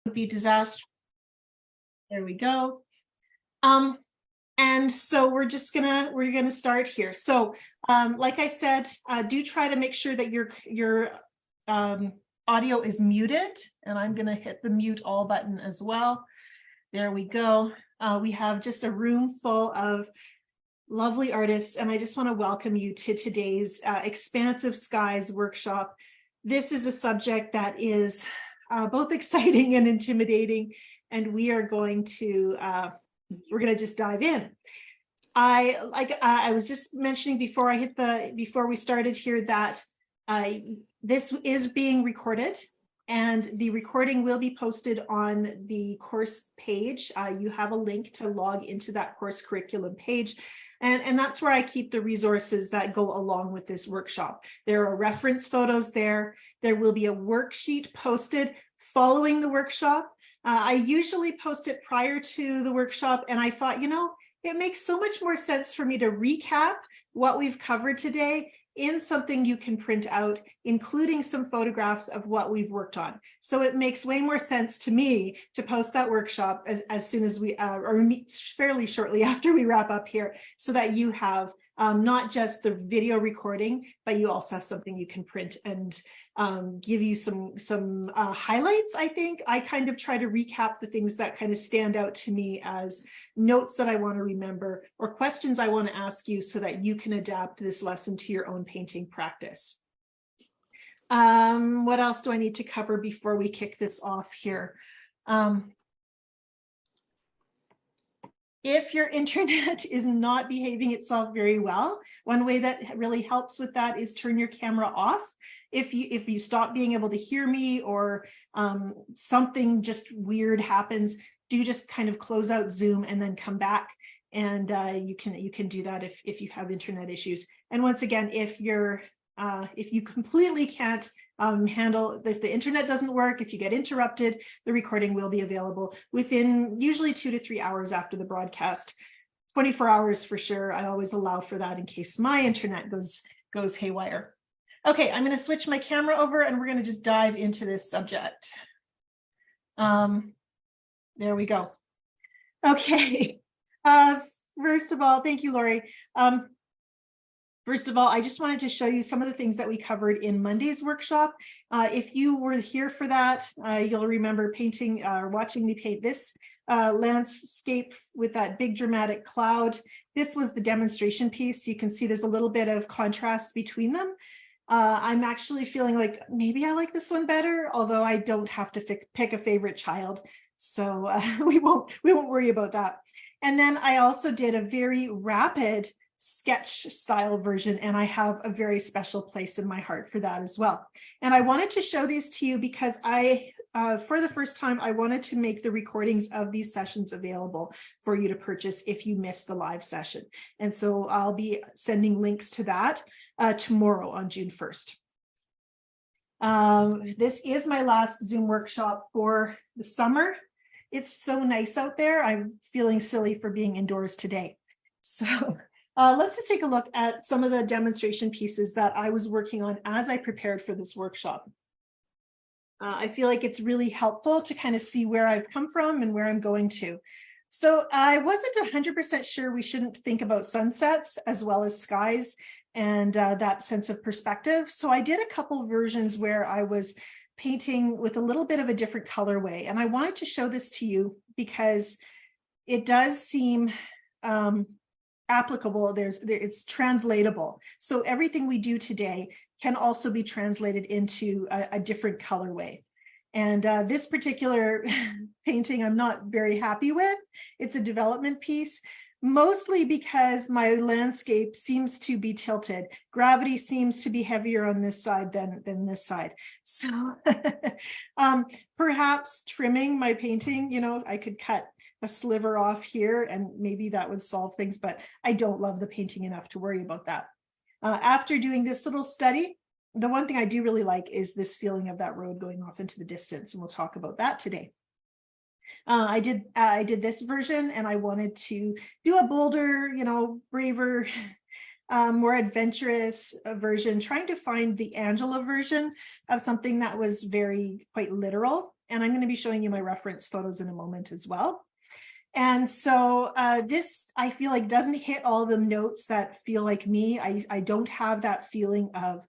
would be disaster. There we go. And so we're gonna start here. So like I said, do try to make sure that your audio is muted, and I'm gonna hit the mute all button as well. There we go. We have just a room full of lovely artists, and I just want to welcome you to today's Expansive Skies workshop. This is a subject that is both exciting and intimidating, and we're going to just dive in. I was just mentioning before we started here that this is being recorded, and the recording will be posted on the course page. You have a link to log into that course curriculum page. And that's where I keep the resources that go along with this workshop. There are reference photos there. There will be a worksheet posted following the workshop. I usually post it prior to the workshop, and I thought, it makes so much more sense for me to recap what we've covered today in something you can print out, including some photographs of what we've worked on. So it makes way more sense to me to post that workshop as soon as we, or fairly shortly after we wrap up here, so that you have not just the video recording, but you also have something you can print and give you some highlights. I think I kind of try to recap the things that kind of stand out to me as notes that I want to remember or questions I want to ask you, so that you can adapt this lesson to your own painting practice. What else do I need to cover before we kick this off here? If your internet is not behaving itself very well, one way that really helps with that is turn your camera off. If you stop being able to hear me, or something just weird happens, do just kind of close out Zoom and then come back. And you can do that if you have internet issues. And once again, if you completely can't handle, if the internet doesn't work, if you get interrupted, the recording will be available within usually 2 to 3 hours after the broadcast. 24 hours for sure. I always allow for that in case my internet goes haywire. Okay, I'm going to switch my camera over, and we're going to just dive into this subject. There we go. Okay. First of all, thank you, Lori. First of all, I just wanted to show you some of the things that we covered in Monday's workshop. If you were here for that, you'll remember painting or watching me paint this landscape with that big dramatic cloud. This was the demonstration piece. You can see there's a little bit of contrast between them. I'm actually feeling like maybe I like this one better, although I don't have to pick a favorite child. So we won't worry about that. And then I also did a very rapid sketch style version, and I have a very special place in my heart for that as well. And I wanted to show these to you because for the first time, I wanted to make the recordings of these sessions available for you to purchase if you missed the live session. And so I'll be sending links to that tomorrow on June 1st. This is my last Zoom workshop for the summer. It's so nice out there. I'm feeling silly for being indoors today. So let's just take a look at some of the demonstration pieces that I was working on as I prepared for this workshop. I feel like it's really helpful to kind of see where I've come from and where I'm going to. So I wasn't 100% sure we shouldn't think about sunsets as well as skies and that sense of perspective. So I did a couple versions where I was painting with a little bit of a different colorway. And I wanted to show this to you because it does seem applicable. It's translatable. So everything we do today can also be translated into a different colorway. And this particular painting I'm not very happy with. It's a development piece, mostly because my landscape seems to be tilted. Gravity seems to be heavier on this side than this side. So perhaps trimming my painting, I could cut a sliver off here and maybe that would solve things, but I don't love the painting enough to worry about that. After doing this little study, the one thing I do really like is this feeling of that road going off into the distance, and we'll talk about that today. I did this version, and I wanted to do a bolder, braver, more adventurous version, trying to find the Angela version of something that was quite literal. And I'm going to be showing you my reference photos in a moment as well. And so this, I feel like, doesn't hit all the notes that feel like me. I don't have that feeling of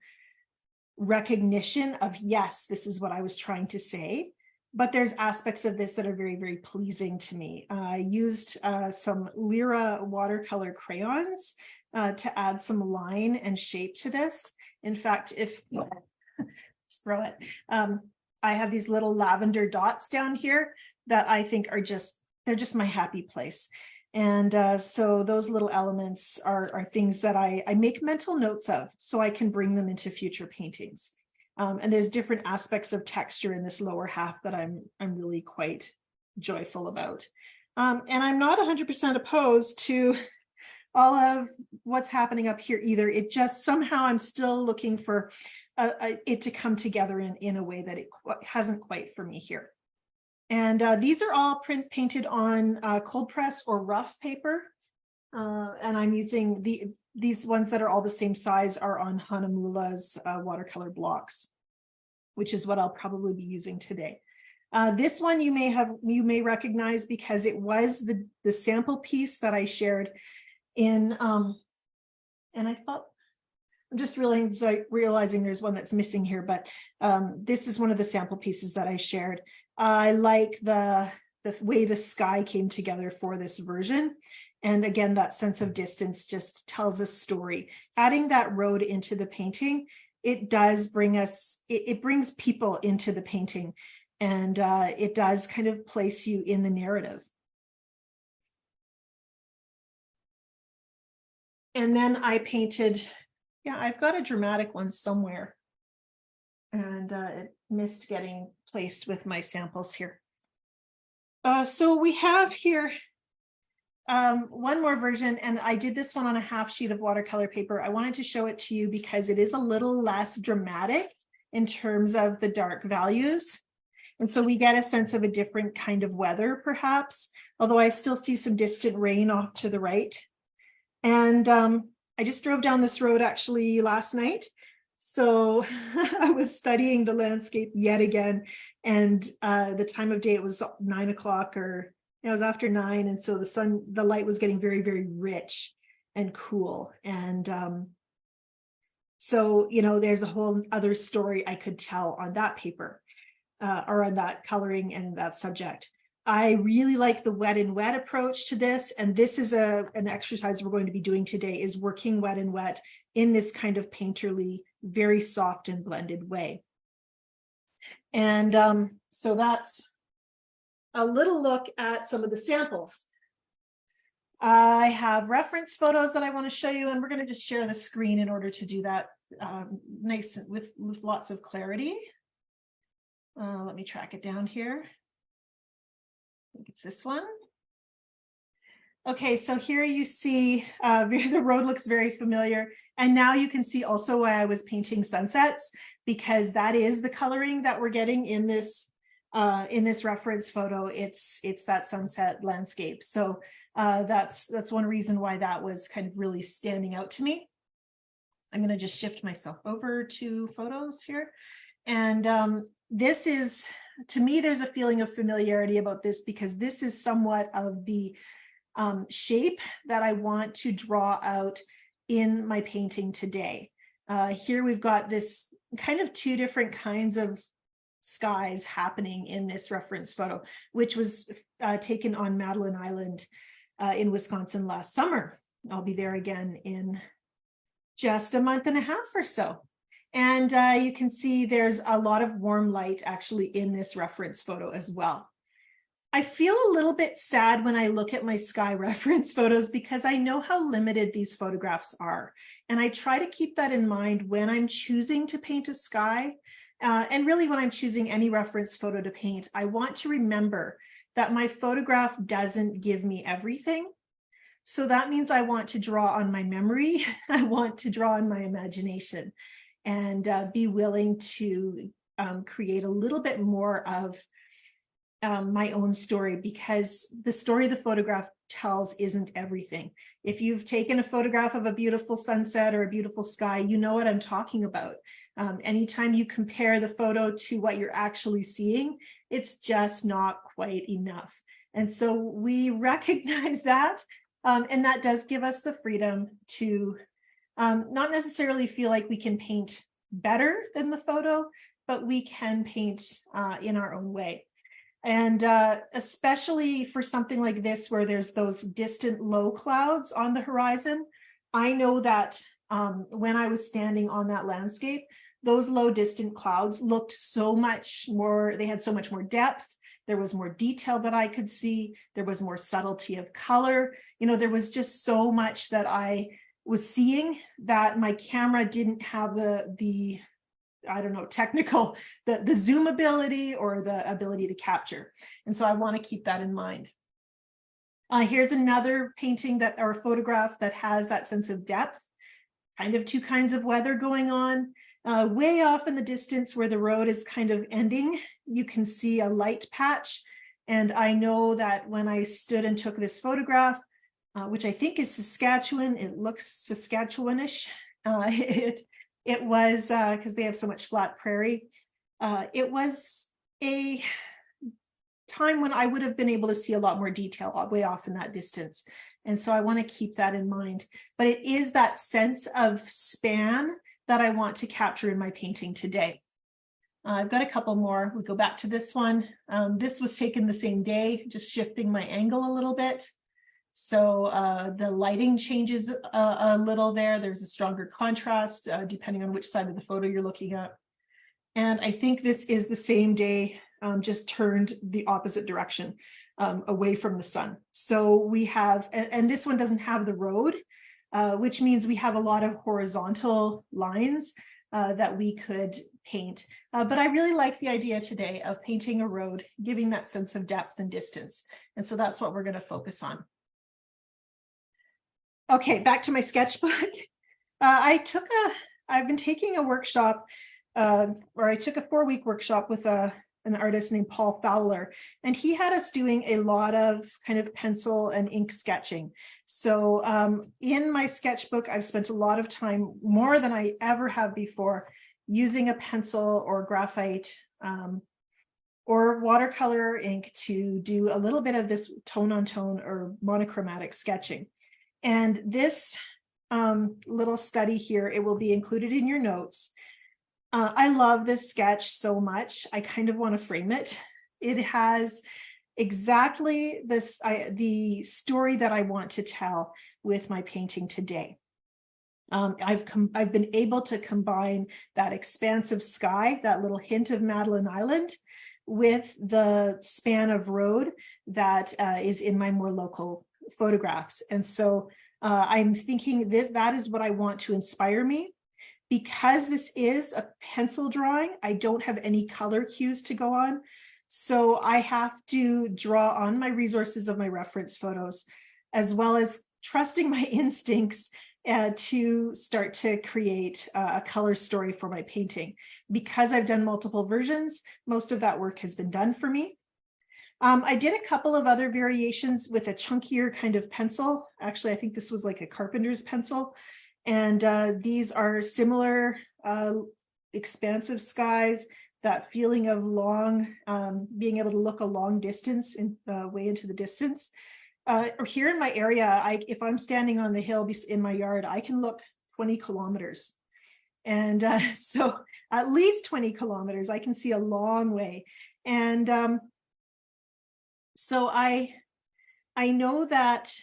recognition of, yes, this is what I was trying to say. But there's aspects of this that are very, very pleasing to me. I used some Lyra watercolor crayons to add some line and shape to this. In fact, if just throw it, I have these little lavender dots down here that I think are they're just my happy place. And so those little elements are things that I make mental notes of so I can bring them into future paintings. And there's different aspects of texture in this lower half that I'm really quite joyful about. And I'm not 100% opposed to all of what's happening up here either. It just somehow I'm still looking for it to come together in a way that it hasn't quite for me here. And these are all painted on cold press or rough paper. And I'm using these ones that are all the same size are on Hanamula's watercolor blocks, which is what I'll probably be using today. This one you may recognize because it was the sample piece that I shared in, and I thought, I'm just realizing there's one that's missing here, but this is one of the sample pieces that I shared. I like the way the sky came together for this version. And again, that sense of distance just tells a story. Adding that road into the painting, it does bring us, it brings people into the painting, and it does kind of place you in the narrative. And then I painted, yeah, I've got a dramatic one somewhere, and it missed getting placed with my samples here. So we have here one more version, and I did this one on a half sheet of watercolor paper. I wanted to show it to you because it is a little less dramatic in terms of the dark values. And so we get a sense of a different kind of weather, perhaps, although I still see some distant rain off to the right. And I just drove down this road actually last night. So I was studying the landscape yet again. And the time of day, it was 9 o'clock, or it was after 9. And so the light was getting very, very rich and cool. And so, you know, there's a whole other story I could tell on that paper or on that coloring and that subject. I really like the wet and wet approach to this. And this is an exercise we're going to be doing today, is working wet and wet in this kind of painterly, very soft and blended way. And so that's a little look at some of the samples. I have reference photos that I want to show you, and we're going to just share the screen in order to do that nice with lots of clarity. Let me track it down here. I think it's this one. Okay, so here you see the road looks very familiar. And now you can see also why I was painting sunsets, because that is the coloring that we're getting in this reference photo. It's that sunset landscape. So that's one reason why that was kind of really standing out to me. I'm going to just shift myself over to photos here. And this is, to me, there's a feeling of familiarity about this, because this is somewhat of the shape that I want to draw out in my painting today. Here we've got this kind of two different kinds of skies happening in this reference photo, which was taken on Madeline Island in Wisconsin last summer. I'll be there again in just a month and a half or so. And you can see there's a lot of warm light actually in this reference photo as well. I feel a little bit sad when I look at my sky reference photos, because I know how limited these photographs are. And I try to keep that in mind when I'm choosing to paint a sky. And really when I'm choosing any reference photo to paint, I want to remember that my photograph doesn't give me everything. So that means I want to draw on my memory. I want to draw on my imagination, and be willing to create a little bit more of my own story, because the story of the photograph tells isn't everything. If you've taken a photograph of a beautiful sunset or a beautiful sky, you know what I'm talking about. Anytime you compare the photo to what you're actually seeing, it's just not quite enough. And so we recognize that, and that does give us the freedom to not necessarily feel like we can paint better than the photo, but we can paint in our own way. And especially for something like this, where there's those distant low clouds on the horizon, I know that when I was standing on that landscape, those low distant clouds looked so much more, they had so much more depth. There was more detail that I could see. There was more subtlety of color. You know, there was just so much that I was seeing that my camera didn't have the I don't know, technical, the zoom ability or the ability to capture. And so I want to keep that in mind. Here's another painting that, or photograph that has that sense of depth, kind of two kinds of weather going on. Way off in the distance where the road is kind of ending, you can see a light patch. And I know that when I stood and took this photograph, which I think is Saskatchewan, it looks Saskatchewanish. It was, because they have so much flat prairie, it was a time when I would have been able to see a lot more detail way off in that distance. And so I want to keep that in mind. But it is that sense of span that I want to capture in my painting today. I've got a couple more. We go back to this one. This was taken the same day, just shifting my angle a little bit. So the lighting changes a little there. There's a stronger contrast depending on which side of the photo you're looking at. And I think this is the same day, just turned the opposite direction, away from the sun. So we have, and this one doesn't have the road, which means we have a lot of horizontal lines that we could paint. But I really like the idea today of painting a road, giving that sense of depth and distance. And so that's what we're going to focus on. Okay, back to my sketchbook. I've been taking a workshop, or I took a 4-week workshop with an artist named Paul Fowler, and he had us doing a lot of kind of pencil and ink sketching. So in my sketchbook, I've spent a lot of time, more than I ever have before, using a pencil or graphite or watercolor ink to do a little bit of this tone on tone or monochromatic sketching. And this little study here, it will be included in your notes. I love this sketch so much. I kind of want to frame it. It has exactly the story that I want to tell with my painting today. I've been able to combine that expansive sky, that little hint of Madeline Island, with the span of road that is in my more local photographs. And so I'm thinking that is what I want to inspire me. Because this is a pencil drawing, I don't have any color cues to go on. So I have to draw on my resources of my reference photos, as well as trusting my instincts to start to create a color story for my painting. Because I've done multiple versions, most of that work has been done for me. I did a couple of other variations with a chunkier kind of pencil. Actually, I think this was like a carpenter's pencil. And these are similar expansive skies, that feeling of long, being able to look a long distance way into the distance. Here in my area, if I'm standing on the hill in my yard, I can look 20 kilometers. And so at least 20 kilometers, I can see a long way. And so I know that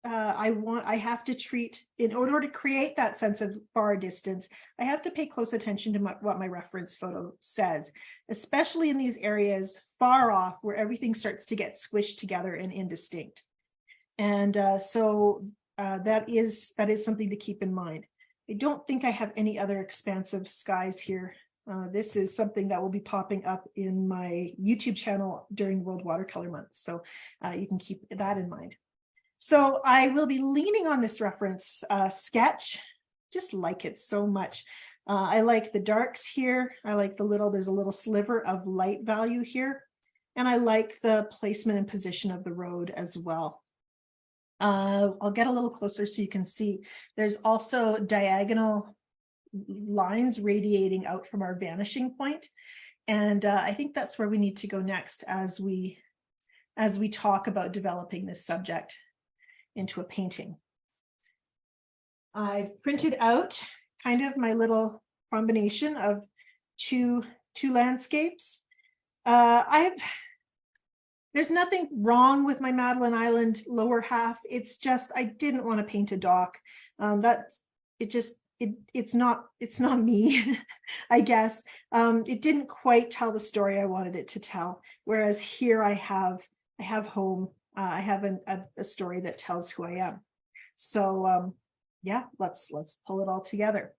I have to treat, in order to create that sense of far distance, I have to pay close attention to what my reference photo says, especially in these areas far off where everything starts to get squished together and indistinct. And so that is something to keep in mind. I don't think I have any other expansive skies here. This is something that will be popping up in my YouTube channel during World Watercolor Month. So you can keep that in mind. So I will be leaning on this reference sketch, just like it so much. I like the darks here. I like there's a little sliver of light value here. And I like the placement and position of the road as well. I'll get a little closer so you can see. There's also diagonal lines radiating out from our vanishing point. And I think that's where we need to go next as we talk about developing this subject into a painting. I've printed out kind of my little combination of two landscapes. There's nothing wrong with my Madeline Island lower half. It's just I didn't want to paint a dock. It's not me, I guess. It didn't quite tell the story I wanted it to tell. Whereas here I have home. I have a story that tells who I am. So yeah, let's pull it all together.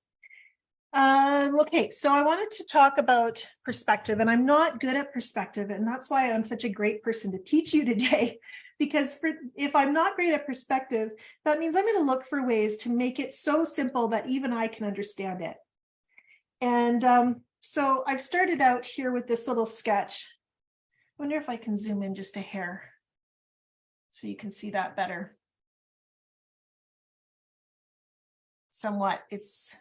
Okay, so I wanted to talk about perspective, and I'm not good at perspective, and that's why I'm such a great person to teach you today, because if I'm not great at perspective, that means I'm going to look for ways to make it so simple that even I can understand it. And so I've started out here with this little sketch. I wonder if I can zoom in just a hair so you can see that better. Somewhat, it's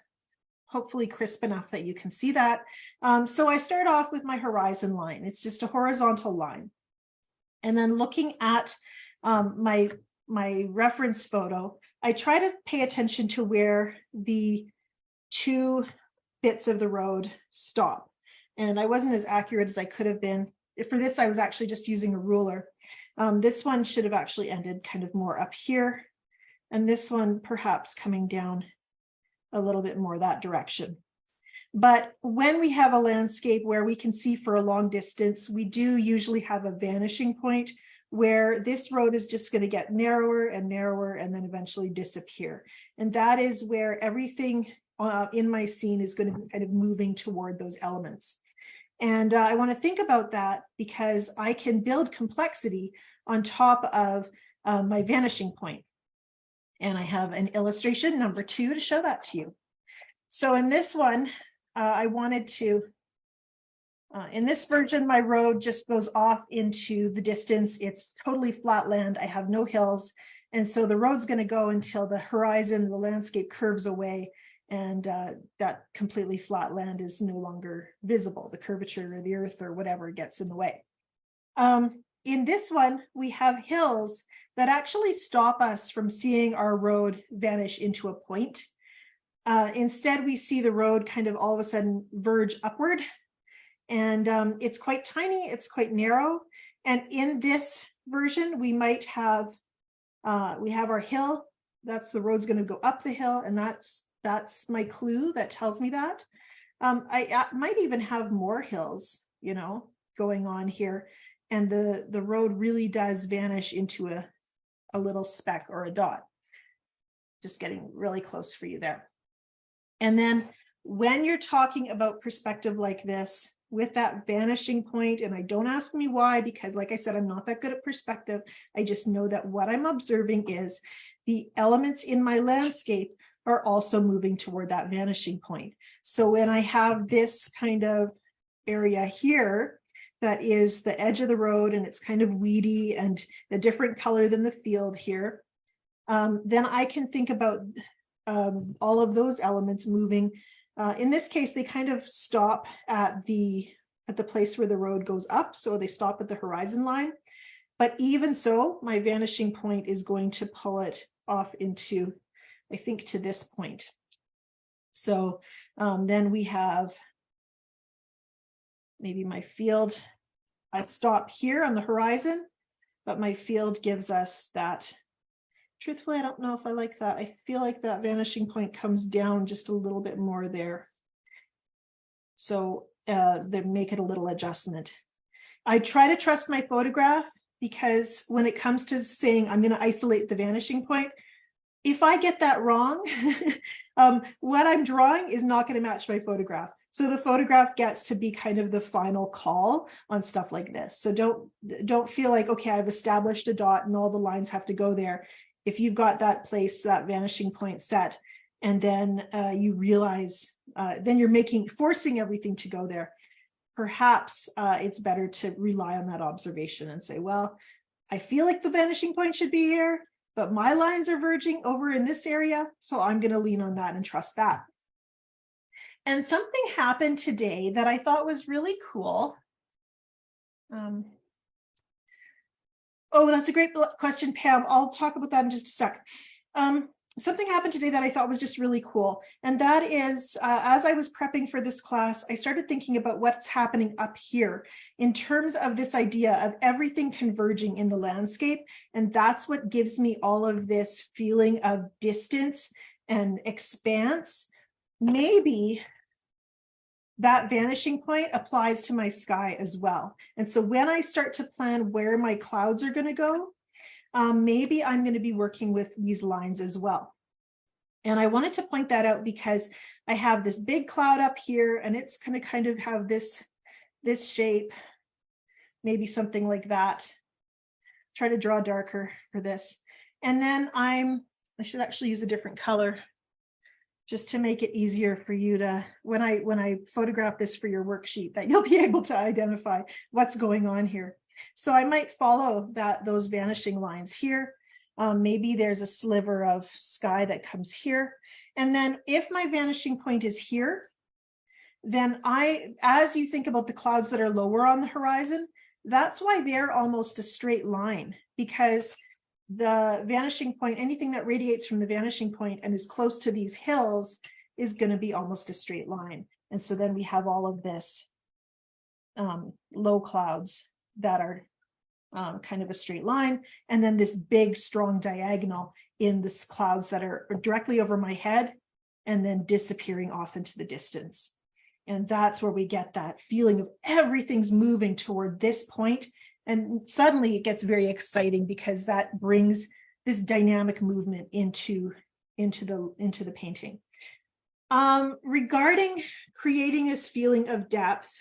hopefully crisp enough that you can see that. So I start off with my horizon line. It's just a horizontal line. And then looking at my reference photo, I try to pay attention to where the two bits of the road stop. And I wasn't as accurate as I could have been. For this, I was actually just using a ruler. This one should have actually ended kind of more up here. And this one perhaps coming down a little bit more that direction. But when we have a landscape where we can see for a long distance, we do usually have a vanishing point where this road is just going to get narrower and narrower and then eventually disappear. And that is where everything in my scene is going to be kind of moving toward those elements. And I want to think about that because I can build complexity on top of my vanishing point. And I have an illustration number 2 to show that to you. So in this one, I wanted to, in this version, my road just goes off into the distance. It's totally flat land. I have no hills. And so the road's going to go until the horizon, the landscape curves away, and that completely flat land is no longer visible. The curvature of the earth or whatever gets in the way. In this one, we have hills that actually stop us from seeing our road vanish into a point. Instead, we see the road kind of all of a sudden verge upward, and it's quite tiny, it's quite narrow. And in this version, we might have, we have our hill, that's the road's going to go up the hill, and that's my clue that tells me that. I might even have more hills, going on here, and the road really does vanish into a little speck or a dot. Just getting really close for you there. And then when you're talking about perspective like this, with that vanishing point, and don't ask me why, because like I said, I'm not that good at perspective. I just know that what I'm observing is the elements in my landscape are also moving toward that vanishing point. So when I have this kind of area here, that is the edge of the road, and it's kind of weedy and a different color than the field here, then I can think about all of those elements moving. In this case, they kind of stop at the place where the road goes up, so they stop at the horizon line. But even so, my vanishing point is going to pull it off into, I think, to this point. So then we have maybe my field. I stop here on the horizon, but my field gives us that. Truthfully, I don't know if I like that. I feel like that vanishing point comes down just a little bit more there. So they make it a little adjustment. I try to trust my photograph, because when it comes to saying I'm going to isolate the vanishing point, if I get that wrong, what I'm drawing is not going to match my photograph. So the photograph gets to be kind of the final call on stuff like this. So don't feel like, okay, I've established a dot and all the lines have to go there. If you've got that place, that vanishing point set, and then you realize, then you're forcing everything to go there. Perhaps it's better to rely on that observation and say, well, I feel like the vanishing point should be here, but my lines are verging over in this area, so I'm going to lean on that and trust that. And something happened today that I thought was really cool. Oh, that's a great question, Pam. I'll talk about that in just a sec. Something happened today that I thought was just really cool. And that is, as I was prepping for this class, I started thinking about what's happening up here in terms of this idea of everything converging in the landscape. And that's what gives me all of this feeling of distance and expanse. Maybe that vanishing point applies to my sky as well. And so when I start to plan where my clouds are going to go, maybe I'm going to be working with these lines as well. And I wanted to point that out because I have this big cloud up here and it's going to kind of have this shape, maybe something like that. Try to draw darker for this. And then I should actually use a different color just to make it easier for you to, when I photograph this for your worksheet, that you'll be able to identify what's going on here. So I might follow those vanishing lines here. Maybe there's a sliver of sky that comes here. And then if my vanishing point is here, then as you think about the clouds that are lower on the horizon, that's why they're almost a straight line, because the vanishing point, anything that radiates from the vanishing point and is close to these hills is going to be almost a straight line. And so then we have all of this low clouds that are kind of a straight line, and then this big strong diagonal in the clouds that are directly over my head and then disappearing off into the distance. And that's where we get that feeling of everything's moving toward this point. And suddenly it gets very exciting because that brings this dynamic movement into the painting. Regarding creating this feeling of depth,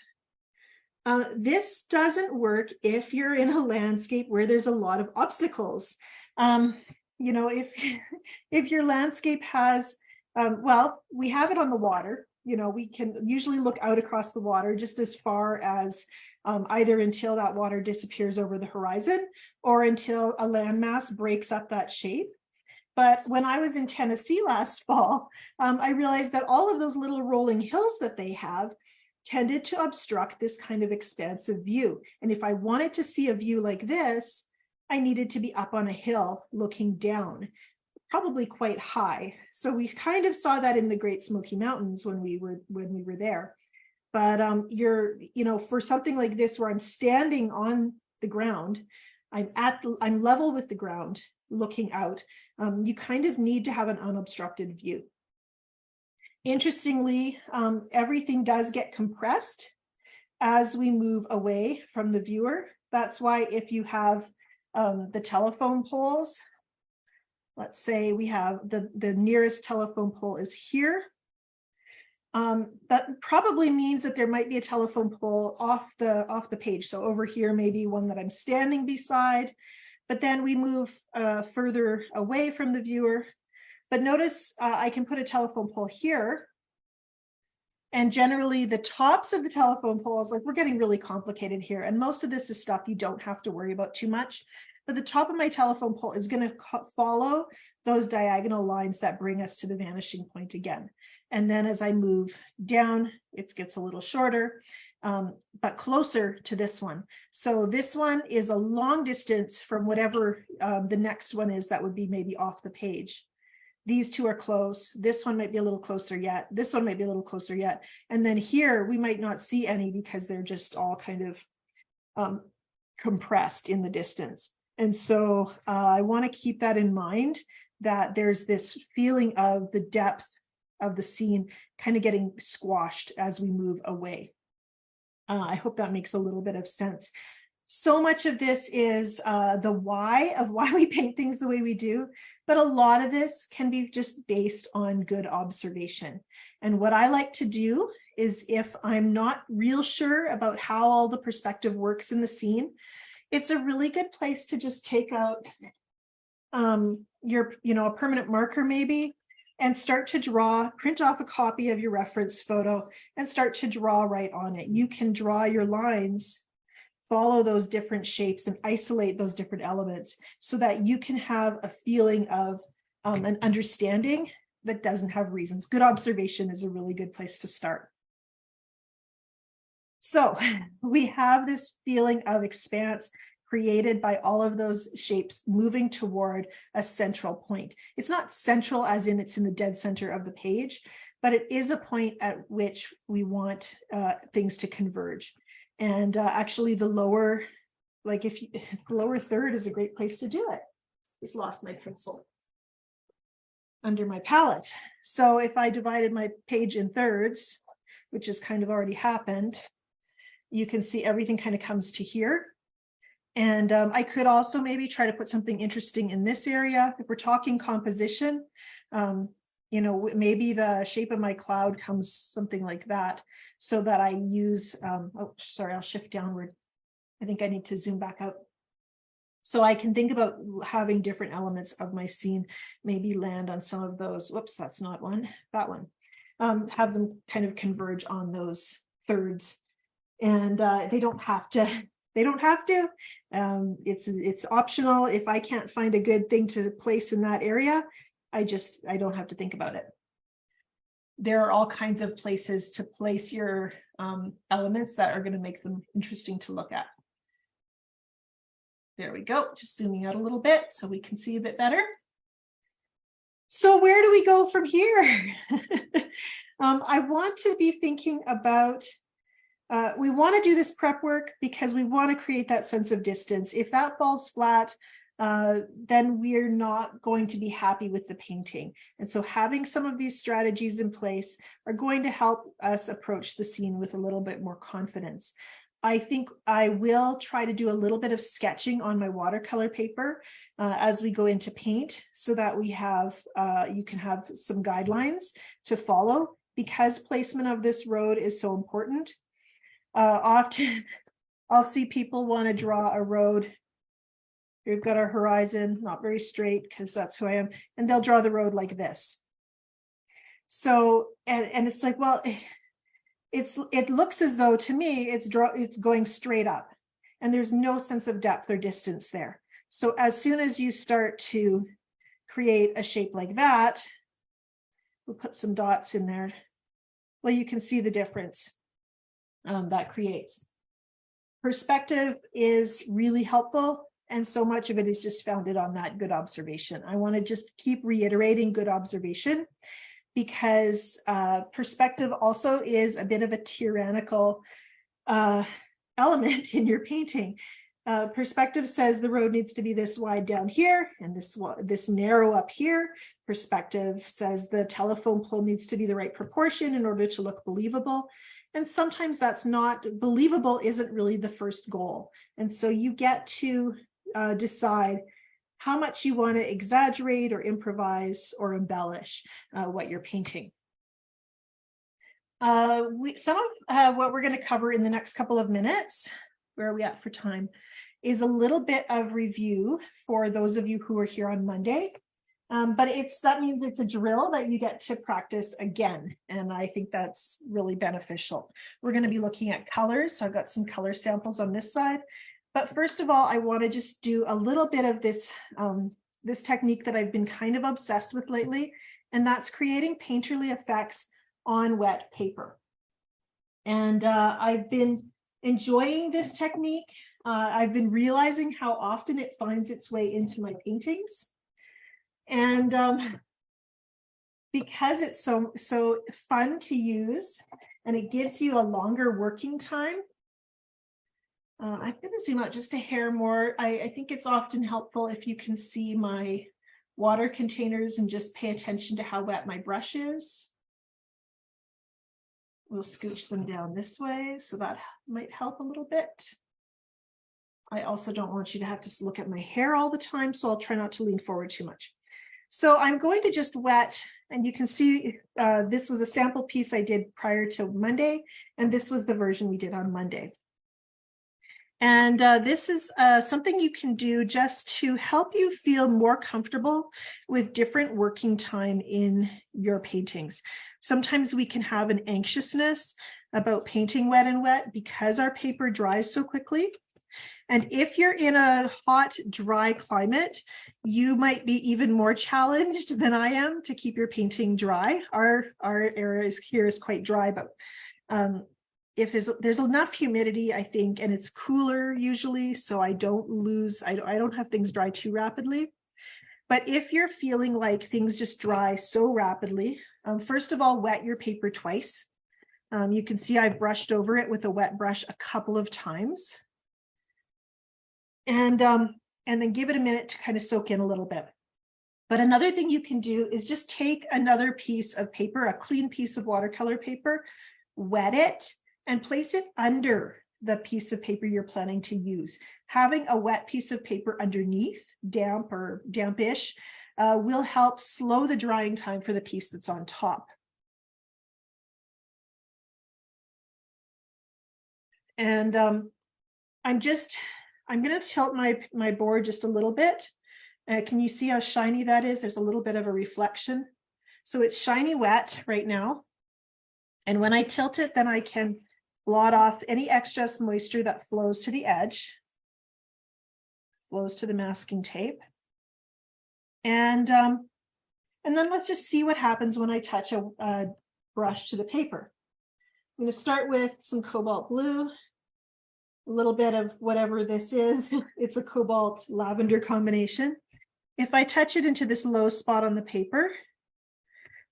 this doesn't work if you're in a landscape where there's a lot of obstacles. You know, if your landscape has, well, we have it on the water. You know, we can usually look out across the water just as far as either until that water disappears over the horizon or until a landmass breaks up that shape. But when I was in Tennessee last fall, I realized that all of those little rolling hills that they have tended to obstruct this kind of expansive view. And if I wanted to see a view like this, I needed to be up on a hill looking down, probably quite high. So we kind of saw that in the Great Smoky Mountains when we were there. But for something like this where I'm standing on the ground, I'm level with the ground looking out, you kind of need to have an unobstructed view. Interestingly, everything does get compressed as we move away from the viewer. That's why if you have the telephone poles, let's say we have the nearest telephone pole is here. That probably means that there might be a telephone pole off the page. So over here, maybe one that I'm standing beside, but then we move further away from the viewer. But notice I can put a telephone pole here. And generally the tops of the telephone poles, like we're getting really complicated here. And most of this is stuff you don't have to worry about too much. But the top of my telephone pole is going to follow those diagonal lines that bring us to the vanishing point again. And then as I move down, it gets a little shorter, but closer to this one. So this one is a long distance from whatever the next one is that would be maybe off the page. These two are close. This one might be a little closer yet. This one might be a little closer yet. And then here we might not see any because they're just all kind of compressed in the distance. And so I want to keep that in mind, that there's this feeling of the depth of the scene kind of getting squashed as we move away. I hope that makes a little bit of sense. So much of this is the why of why we paint things the way we do, but a lot of this can be just based on good observation. And what I like to do is, if I'm not real sure about how all the perspective works in the scene, it's a really good place to just take out a permanent marker maybe, and start to print off a copy of your reference photo and start to draw right on it. You can draw your lines follow those different shapes and isolate those different elements so that you can have a feeling of an understanding that doesn't have reasons. Good observation is a really good place to start. So we have this feeling of expanse created by all of those shapes moving toward a central point. It's not central as in it's in the dead center of the page, but it is a point at which we want things to converge. And actually the lower, like if you, the lower third is a great place to do it. Just lost my pencil under my palette. So if I divided my page in thirds, which has kind of already happened, you can see everything kind of comes to here. And I could also maybe try to put something interesting in this area. If we're talking composition, you know, maybe the shape of my cloud comes something like that, so that I use, oh, sorry, I'll shift downward. I think I need to zoom back out. So I can think about having different elements of my scene, maybe land on some of those. Whoops, that's not one, that one. Have them kind of converge on those thirds. And they don't have to. They don't have to. It's optional. If I can't find a good thing to place in that area, I don't have to think about it. There are all kinds of places to place your elements that are going to make them interesting to look at. There we go. Just zooming out a little bit so we can see a bit better. So where do we go from here? I want to be thinking about we want to do this prep work because we want to create that sense of distance. If that falls flat, then we're not going to be happy with the painting. And so having some of these strategies in place are going to help us approach the scene with a little bit more confidence. I think I will try to do a little bit of sketching on my watercolor paper as we go into paint, so that we have, you can have some guidelines to follow, because placement of this road is so important. Often I'll see people want to draw a road. We've got our horizon, not very straight because that's who I am. And they'll draw the road like this. So, and it's like, well, it looks as though, to me, it's going straight up and there's no sense of depth or distance there. So as soon as you start to create a shape like that, we'll put some dots in there. Well, you can see the difference that creates. Perspective is really helpful, and so much of it is just founded on that good observation. I want to just keep reiterating good observation, because perspective also is a bit of a tyrannical element in your painting. Perspective says the road needs to be this wide down here and this narrow up here. Perspective says the telephone pole needs to be the right proportion in order to look believable. And sometimes that's not believable, isn't really the first goal. And so you get to decide how much you want to exaggerate or improvise or embellish what you're painting. Some of what we're going to cover in the next couple of minutes, where are we at for time, is a little bit of review for those of you who are here on Monday. But that means it's a drill that you get to practice again. And I think that's really beneficial. We're going to be looking at colors. So I've got some color samples on this side. But first of all, I want to just do a little bit of this, this technique that I've been kind of obsessed with lately. And that's creating painterly effects on wet paper. And I've been enjoying this technique. I've been realizing how often it finds its way into my paintings. And because it's so fun to use and it gives you a longer working time, I'm going to zoom out just a hair more. I think it's often helpful if you can see my water containers and just pay attention to how wet my brush is. We'll scooch them down this way, so that might help a little bit. I also don't want you to have to look at my hair all the time, so I'll try not to lean forward too much. So I'm going to just wet, and you can see this was a sample piece I did prior to Monday, and this was the version we did on Monday. And this is something you can do just to help you feel more comfortable with different working time in your paintings. Sometimes we can have an anxiousness about painting wet and wet because our paper dries so quickly. And if you're in a hot, dry climate, you might be even more challenged than I am to keep your painting dry. Our area here is quite dry, but if there's enough humidity, I think, and it's cooler usually, so I don't have things dry too rapidly. But if you're feeling like things just dry so rapidly, first of all, wet your paper twice. You can see I've brushed over it with a wet brush a couple of times. And then give it a minute to kind of soak in a little bit. But another thing you can do is just take another piece of paper, a clean piece of watercolor paper, wet it, and place it under the piece of paper you're planning to use. Having a wet piece of paper underneath, damp or dampish, will help slow the drying time for the piece that's on top. And I'm going to tilt my board just a little bit. Can you see how shiny that is? There's a little bit of a reflection. So it's shiny wet right now. And when I tilt it, then I can blot off any excess moisture that flows to the edge, flows to the masking tape. And then let's just see what happens when I touch a brush to the paper. I'm going to start with some cobalt blue, a little bit of whatever this is. It's a cobalt lavender combination. If I touch it into this low spot on the paper,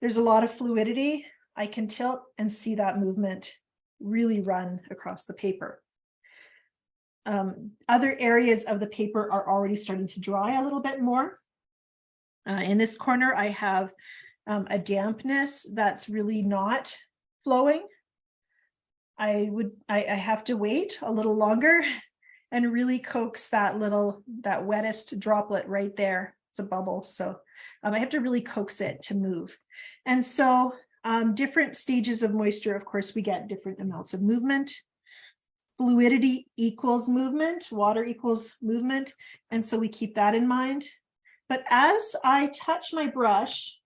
there's a lot of fluidity. I can tilt and see that movement really run across the paper. Other areas of the paper are already starting to dry a little bit more. In this corner, I have a dampness that's really not flowing. I have to wait a little longer and really coax that wettest droplet right there. It's a bubble, so I have to really coax it to move. And so different stages of moisture, of course, we get different amounts of movement. Fluidity equals movement, water equals movement, and so we keep that in mind. But as I touch my brush,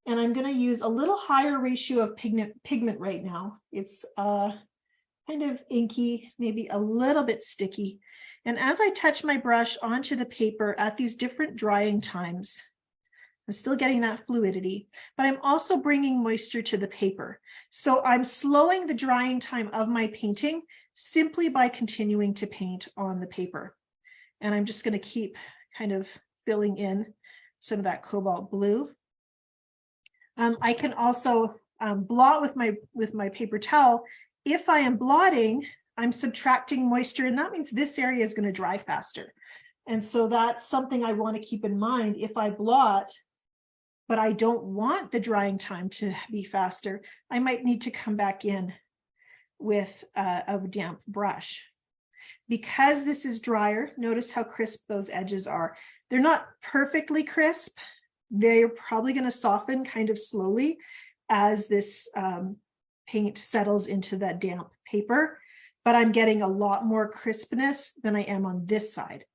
and I'm going to use a little higher ratio of pigment right now. It's kind of inky, maybe a little bit sticky. And as I touch my brush onto the paper at these different drying times, I'm still getting that fluidity, but I'm also bringing moisture to the paper. So I'm slowing the drying time of my painting simply by continuing to paint on the paper. And I'm just going to keep kind of filling in some of that cobalt blue. I can also blot with my paper towel. If I am blotting, I'm subtracting moisture, and that means this area is going to dry faster. And so that's something I want to keep in mind. If I blot, but I don't want the drying time to be faster, I might need to come back in with a damp brush. Because this is drier, notice how crisp those edges are. They're not perfectly crisp. They're probably going to soften kind of slowly as this paint settles into that damp paper, but I'm getting a lot more crispness than I am on this side.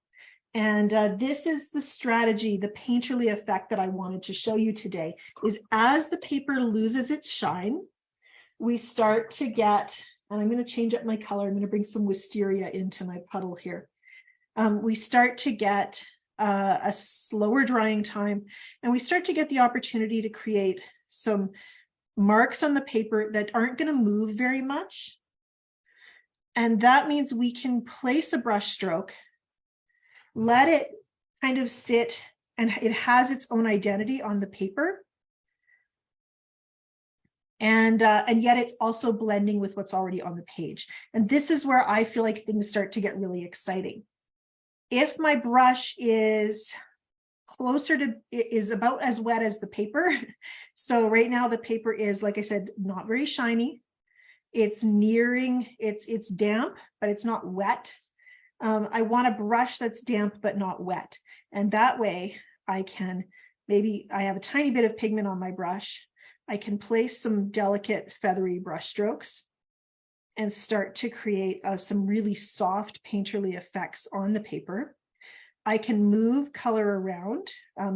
And this is the strategy, the painterly effect that I wanted to show you today, is as the paper loses its shine, we start to get, and I'm going to change up my color, I'm going to bring some wisteria into my puddle here. We start to get a slower drying time, and we start to get the opportunity to create some marks on the paper that aren't going to move very much. And that means we can place a brush stroke, let it kind of sit, and it has its own identity on the paper. And yet it's also blending with what's already on the page. And this is where I feel like things start to get really exciting. If my brush is about as wet as the paper, so right now the paper is, like I said, not very shiny. It's nearing, it's damp, but it's not wet. I want a brush that's damp but not wet. And that way I have a tiny bit of pigment on my brush. I can place some delicate feathery brush strokes and start to create some really soft painterly effects on the paper. I can move color around.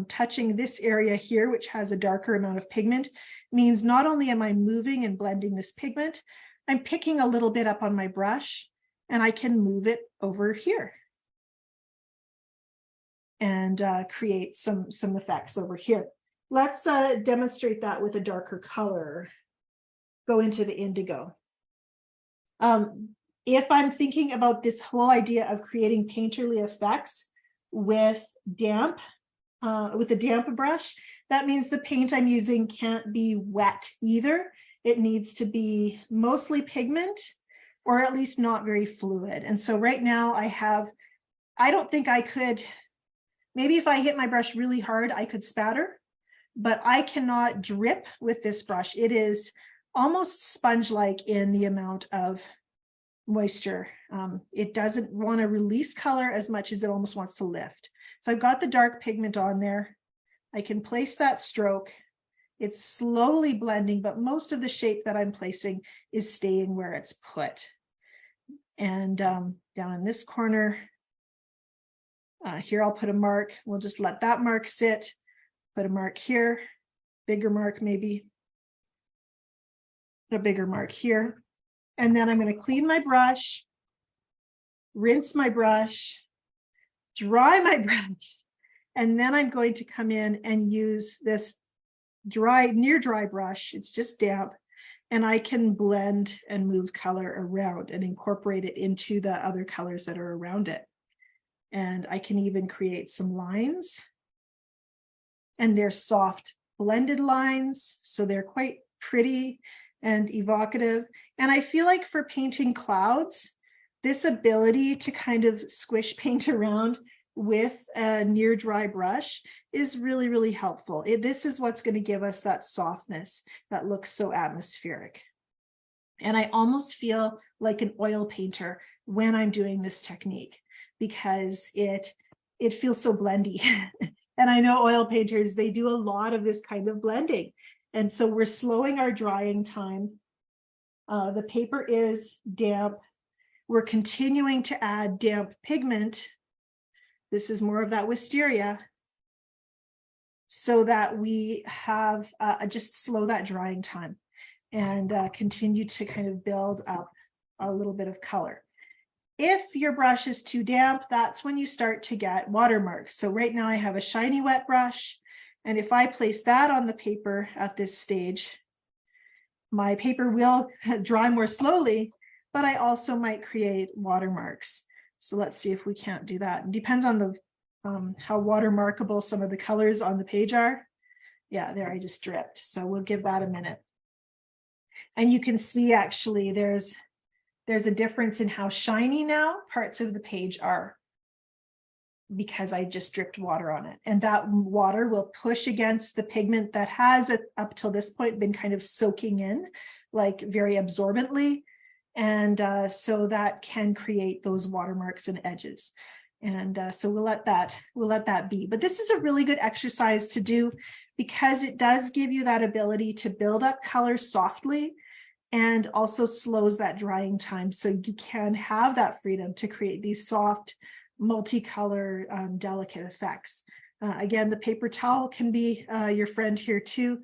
Touching this area here, which has a darker amount of pigment, means not only am I moving and blending this pigment, I'm picking a little bit up on my brush and I can move it over here and create some effects over here. Let's demonstrate that with a darker color. Go into the indigo. If I'm thinking about this whole idea of creating painterly effects with damp, with a damp brush, that means the paint I'm using can't be wet either. It needs to be mostly pigment, or at least not very fluid. And so right now I don't think I could, maybe if I hit my brush really hard, I could spatter, but I cannot drip with this brush. It is almost sponge-like in the amount of moisture. It doesn't want to release color as much as it almost wants to lift. So I've got the dark pigment on there. I can place that stroke. It's slowly blending, but most of the shape that I'm placing is staying where it's put. And down in this corner, here I'll put a mark. We'll just let that mark sit. Put a mark here, bigger mark maybe, a bigger mark here. And then I'm going to clean my brush, rinse my brush, dry my brush, and then I'm going to come in and use this near dry brush. It's just damp, and I can blend and move color around and incorporate it into the other colors that are around it. And I can even create some lines, and they're soft blended lines, so they're quite pretty and evocative. And I feel like for painting clouds, this ability to kind of squish paint around with a near dry brush is really, really helpful. This is what's going to give us that softness that looks so atmospheric. And I almost feel like an oil painter when I'm doing this technique, because it feels so blendy. And I know oil painters, they do a lot of this kind of blending. And so we're slowing our drying time. The paper is damp. We're continuing to add damp pigment. This is more of that wisteria, so that we have just slow that drying time and continue to kind of build up a little bit of color. If your brush is too damp, that's when you start to get watermarks. So right now I have a shiny wet brush, and if I place that on the paper at this stage, my paper will dry more slowly, but I also might create watermarks. So let's see if we can't do that. It depends on the how watermarkable some of the colors on the page are. Yeah, there I just dripped. So we'll give that a minute. And you can see actually there's a difference in how shiny now parts of the page are, because I just dripped water on it. And that water will push against the pigment that has up till this point been kind of soaking in, like very absorbently. And so that can create those watermarks and edges. And so we'll let that be. But this is a really good exercise to do, because it does give you that ability to build up color softly, and also slows that drying time, so you can have that freedom to create these soft, multicolor, delicate effects. Again, the paper towel can be your friend here too.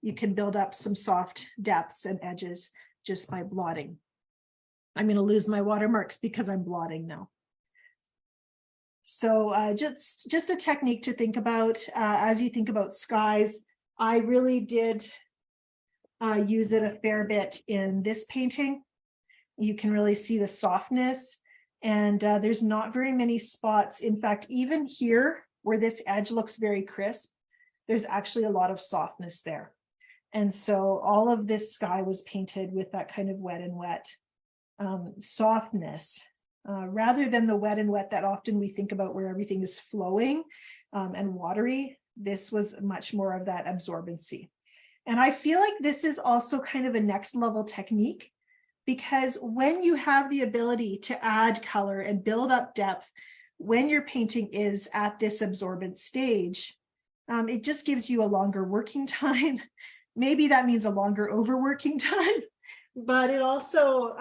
You can build up some soft depths and edges just by blotting. I'm going to lose my watermarks because I'm blotting now. So just a technique to think about as you think about skies. I really did use it a fair bit in this painting. You can really see the softness, and there's not very many spots. In fact, even here where this edge looks very crisp, there's actually a lot of softness there. And so all of this sky was painted with that kind of wet and wet softness, rather than the wet and wet that often we think about where everything is flowing and watery. This was much more of that absorbency. And I feel like this is also kind of a next level technique, because when you have the ability to add color and build up depth when your painting is at this absorbent stage, it just gives you a longer working time. Maybe that means a longer overworking time, but it also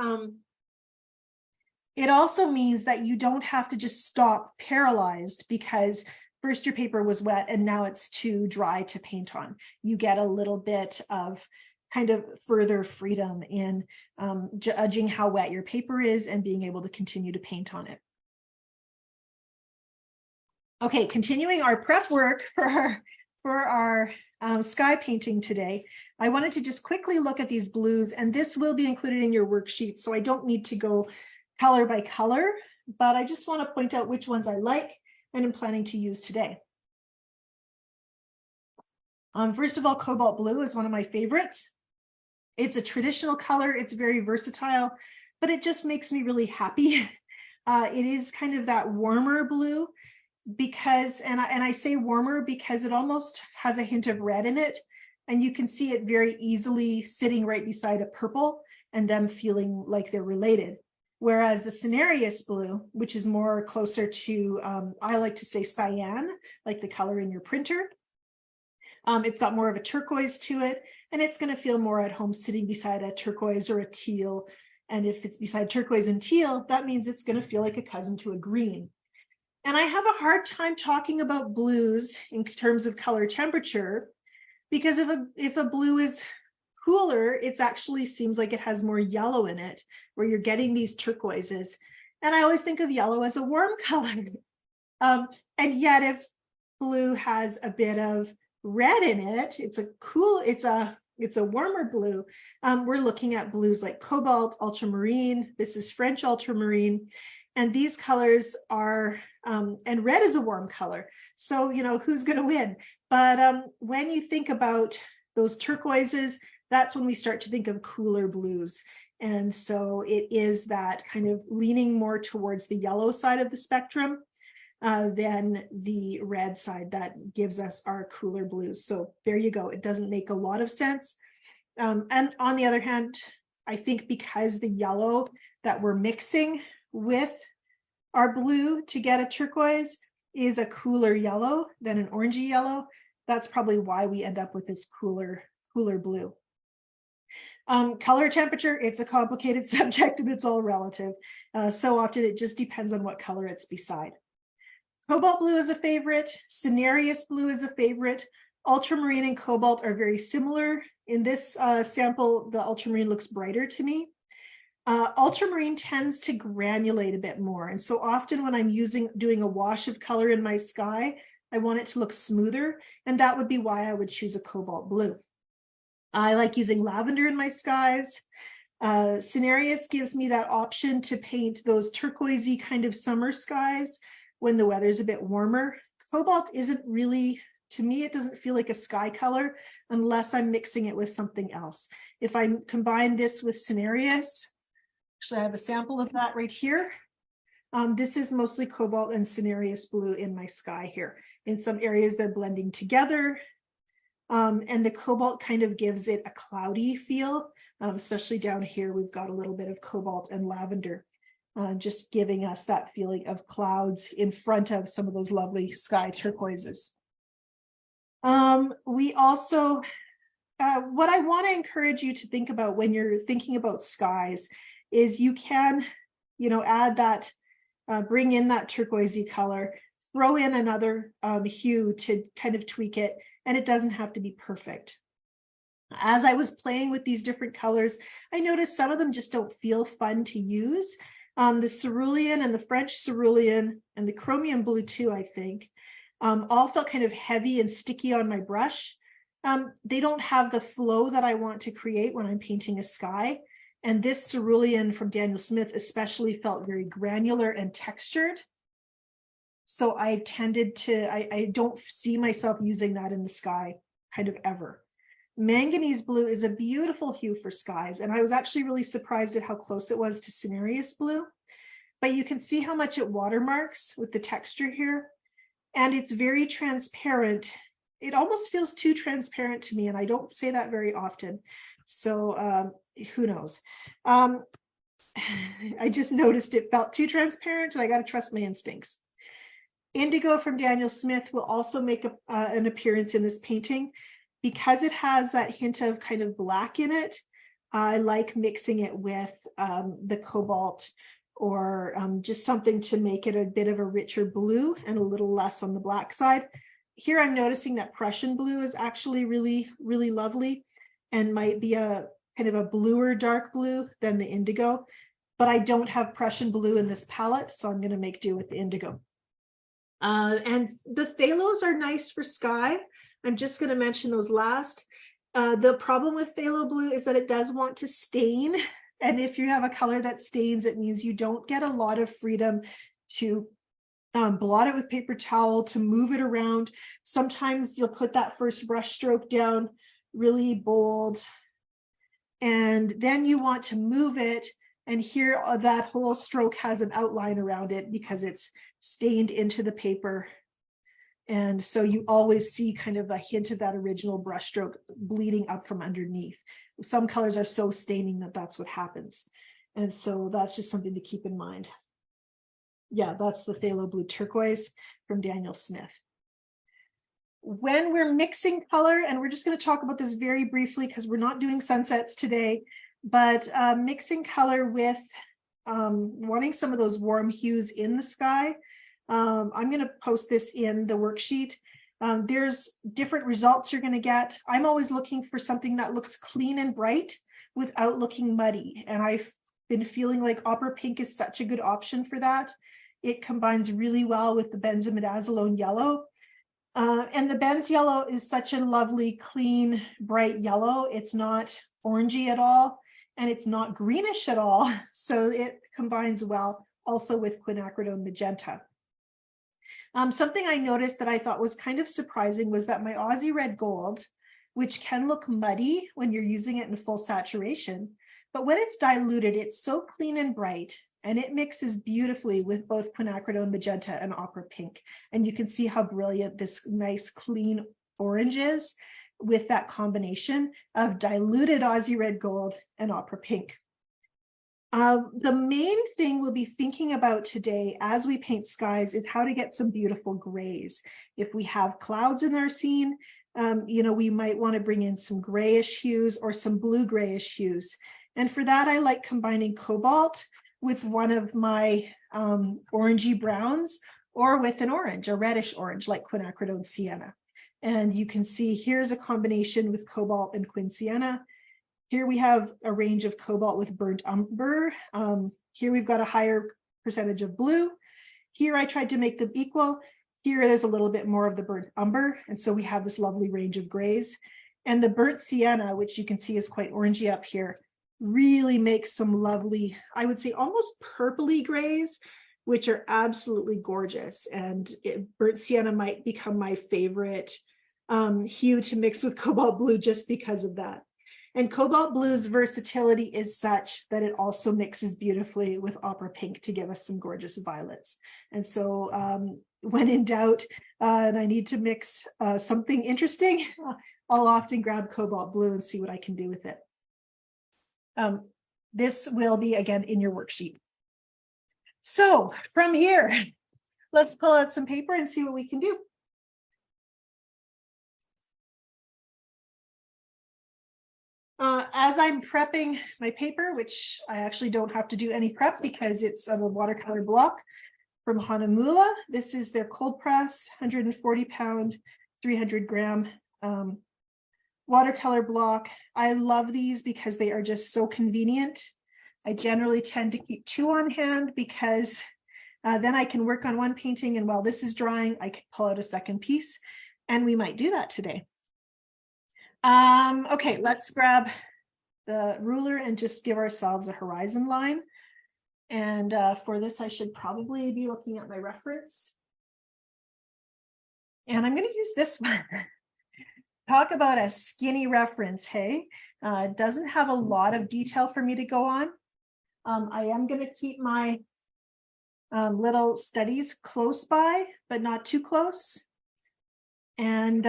means that you don't have to just stop paralyzed because first your paper was wet and now it's too dry to paint on. You get a little bit of kind of further freedom in judging how wet your paper is and being able to continue to paint on it. Okay, continuing our prep work for our sky painting today, I wanted to just quickly look at these blues, and this will be included in your worksheet, so I don't need to go color by color, but I just want to point out which ones I like and am planning to use today. First of all, cobalt blue is one of my favorites. It's a traditional color, it's very versatile, but it just makes me really happy. It is kind of that warmer blue because, and I say warmer because it almost has a hint of red in it, and you can see it very easily sitting right beside a purple and them feeling like they're related. Whereas the cinereous blue, which is more closer to, I like to say cyan, like the color in your printer, it's got more of a turquoise to it, and it's going to feel more at home sitting beside a turquoise or a teal. And if it's beside turquoise and teal, that means it's going to feel like a cousin to a green. And I have a hard time talking about blues in terms of color temperature, because if a blue is cooler, it actually seems like it has more yellow in it, where you're getting these turquoises. And I always think of yellow as a warm color. And yet if blue has a bit of red in it, it's a warmer blue. We're looking at blues like cobalt, ultramarine. This is French ultramarine, and these colors are and red is a warm color, so who's going to win? But when you think about those turquoises, that's when we start to think of cooler blues. And so it is that kind of leaning more towards the yellow side of the spectrum than the red side that gives us our cooler blues. So there you go. It doesn't make a lot of sense. And on the other hand, I think because the yellow that we're mixing with our blue to get a turquoise is a cooler yellow than an orangey yellow, that's probably why we end up with this cooler blue. Color temperature, it's a complicated subject and it's all relative. So often it just depends on what color it's beside. Cobalt blue is a favorite. Cinereous blue is a favorite. Ultramarine and cobalt are very similar. In this sample, the ultramarine looks brighter to me. Ultramarine tends to granulate a bit more. And so often when I'm doing a wash of color in my sky, I want it to look smoother. And that would be why I would choose a cobalt blue. I like using lavender in my skies. Cinereous gives me that option to paint those turquoisey kind of summer skies when the weather's a bit warmer. Cobalt isn't really, to me, it doesn't feel like a sky color unless I'm mixing it with something else. If I combine this with cinereous, actually I have a sample of that right here. This is mostly cobalt and cinereous blue in my sky here. In some areas they're blending together. And the cobalt kind of gives it a cloudy feel, especially down here, we've got a little bit of cobalt and lavender. Just giving us that feeling of clouds in front of some of those lovely sky turquoises. We also, what I want to encourage you to think about when you're thinking about skies is you can, add that, bring in that turquoisey color, throw in another hue to kind of tweak it, and it doesn't have to be perfect. As I was playing with these different colors, I noticed some of them just don't feel fun to use. The cerulean and the French cerulean and the chromium blue too, I think, all felt kind of heavy and sticky on my brush. They don't have the flow that I want to create when I'm painting a sky. And this cerulean from Daniel Smith especially felt very granular and textured. So I tended to, I don't see myself using that in the sky kind of ever. Manganese blue is a beautiful hue for skies, and I was actually really surprised at how close it was to cinereous blue. But you can see how much it watermarks with the texture here, and it's very transparent. It almost feels too transparent to me, and I don't say that very often. So who knows? I just noticed it felt too transparent, and I got to trust my instincts. Indigo from Daniel Smith will also make an appearance in this painting. Because it has that hint of kind of black in it, I like mixing it with the cobalt or just something to make it a bit of a richer blue and a little less on the black side. Here I'm noticing that Prussian blue is actually really, really lovely. and might be a kind of a bluer dark blue than the indigo, but I don't have Prussian blue in this palette, so I'm going to make do with the indigo. And the phthalos are nice for sky. I'm just going to mention those last. The problem with phthalo blue is that it does want to stain. And if you have a color that stains, it means you don't get a lot of freedom to blot it with paper towel, to move it around. Sometimes you'll put that first brush stroke down really bold, and then you want to move it. And here that whole stroke has an outline around it because it's stained into the paper. And so you always see kind of a hint of that original brush stroke bleeding up from underneath. Some colors are so staining that that's what happens. And so that's just something to keep in mind. Yeah, that's the phthalo blue turquoise from Daniel Smith. When we're mixing color, and we're just going to talk about this very briefly because we're not doing sunsets today, but mixing color with wanting some of those warm hues in the sky. I'm going to post this in the worksheet. There's different results you're going to get. I'm always looking for something that looks clean and bright without looking muddy. And I've been feeling like opera pink is such a good option for that. It combines really well with the benzimidazolone yellow. And the benz yellow is such a lovely, clean, bright yellow. It's not orangey at all, and it's not greenish at all. So it combines well also with quinacridone magenta. Something I noticed that I thought was kind of surprising was that my Aussie red gold, which can look muddy when you're using it in full saturation, but when it's diluted, it's so clean and bright, and it mixes beautifully with both quinacridone magenta and opera pink. And you can see how brilliant this nice clean orange is with that combination of diluted Aussie red gold and opera pink. The main thing we'll be thinking about today as we paint skies is how to get some beautiful grays. If we have clouds in our scene, we might want to bring in some grayish hues or some blue grayish hues. And for that, I like combining cobalt with one of my orangey browns, or with an orange, a reddish orange like quinacridone sienna. And you can see here's a combination with cobalt and quin sienna. Here we have a range of cobalt with burnt umber. Here we've got a higher percentage of blue. Here I tried to make them equal. Here there's a little bit more of the burnt umber. And so we have this lovely range of grays. And the burnt sienna, which you can see is quite orangey up here, really makes some lovely, I would say almost purpley grays, which are absolutely gorgeous. And burnt sienna might become my favorite hue to mix with cobalt blue just because of that. And cobalt blue's versatility is such that it also mixes beautifully with opera pink to give us some gorgeous violets. And so when in doubt and I need to mix something interesting, I'll often grab cobalt blue and see what I can do with it. This will be again in your worksheet. So from here, let's pull out some paper and see what we can do. As I'm prepping my paper, which I actually don't have to do any prep because it's of a watercolor block from Hanamula. This is their cold press, 140 pound, 300 gram watercolor block. I love these because they are just so convenient. I generally tend to keep two on hand because then I can work on one painting, and while this is drying, I can pull out a second piece, and we might do that today. Okay, let's grab the ruler and just give ourselves a horizon line. And for this, I should probably be looking at my reference. And I'm going to use this one. Talk about a skinny reference, hey? It doesn't have a lot of detail for me to go on. I am going to keep my little studies close by, but not too close. And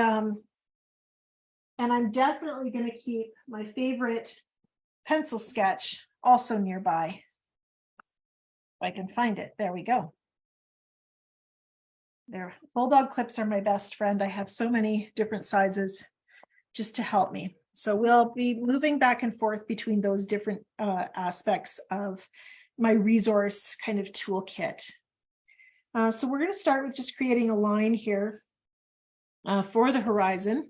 I'm definitely going to keep my favorite pencil sketch also nearby. If I can find it. There we go. There, bulldog clips are my best friend. I have so many different sizes just to help me. So we'll be moving back and forth between those different aspects of my resource kind of toolkit. So we're going to start with just creating a line here for the horizon.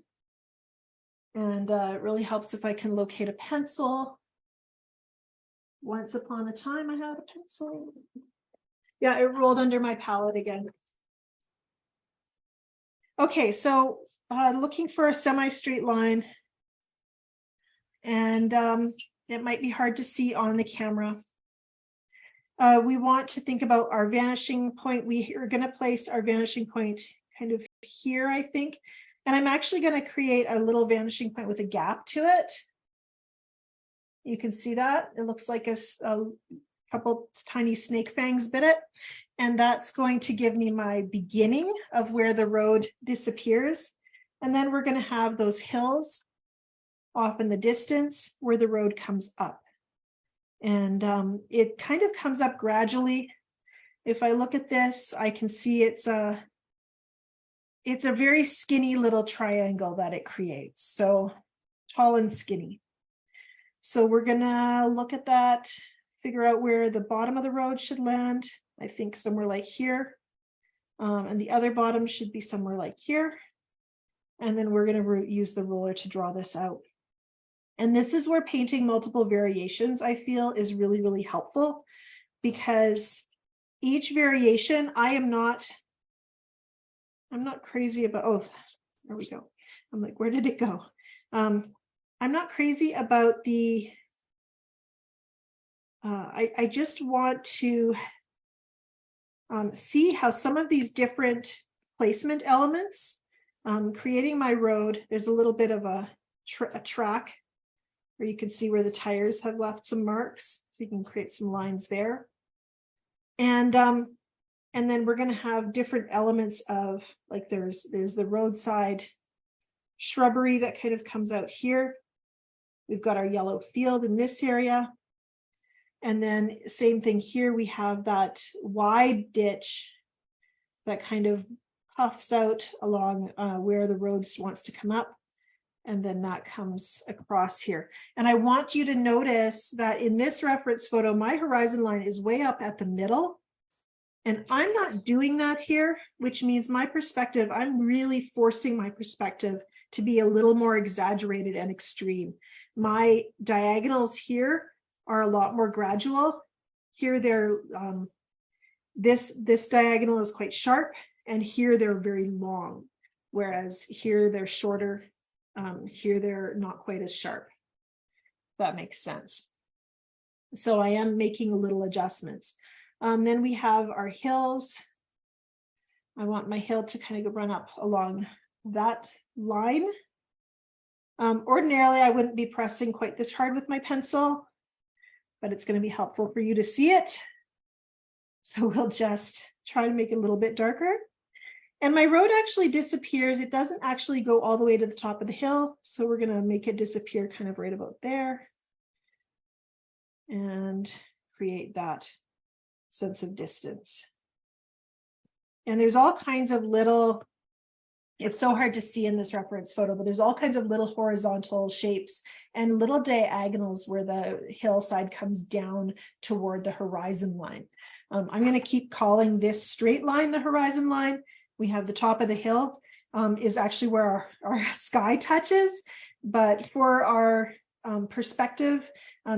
And it really helps if I can locate a pencil. Once upon a time, I had a pencil. Yeah, it rolled under my palette again. Okay, so looking for a semi-straight line. And it might be hard to see on the camera. We want to think about our vanishing point. We are going to place our vanishing point kind of here, I think. And I'm actually going to create a little vanishing point with a gap to it. You can see that. It looks like a couple tiny snake fangs bit it. And that's going to give me my beginning of where the road disappears. And then we're going to have those hills off in the distance where the road comes up. And it kind of comes up gradually. If I look at this, I can see it's a very skinny little triangle that it creates. So tall and skinny. So we're gonna look at that, figure out where the bottom of the road should land. I think somewhere like here. And the other bottom should be somewhere like here. And then we're gonna use the ruler to draw this out. And this is where painting multiple variations, I feel, is really, really helpful, because each variation, I'm not crazy about, oh, there we go. I'm like, where did it go? I'm not crazy about the, I just want to see how some of these different placement elements, creating my road, there's a little bit of a track where you can see where the tires have left some marks, so you can create some lines there. And then we're going to have different elements of, like, there's the roadside shrubbery that kind of comes out here. We've got our yellow field in this area. And then same thing here, we have that wide ditch that kind of puffs out along where the road wants to come up. And then that comes across here. And I want you to notice that in this reference photo, my horizon line is way up at the middle. And I'm not doing that here, which means my perspective, I'm really forcing my perspective to be a little more exaggerated and extreme. My diagonals here are a lot more gradual. Here they're, this diagonal is quite sharp, and here they're very long, whereas here they're shorter. Here they're not quite as sharp. That makes sense. So I am making little adjustments. Then we have our hills. I want my hill to kind of run up along that line. Ordinarily, I wouldn't be pressing quite this hard with my pencil, but it's going to be helpful for you to see it. So we'll just try to make it a little bit darker. And my road actually disappears. It doesn't actually go all the way to the top of the hill. So we're going to make it disappear kind of right about there and create that sense of distance. And there's all kinds of little, it's so hard to see in this reference photo, but there's all kinds of little horizontal shapes and little diagonals where the hillside comes down toward the horizon line. I'm going to keep calling this straight line the horizon line. We have the top of the hill is actually where our sky touches, but for our perspective,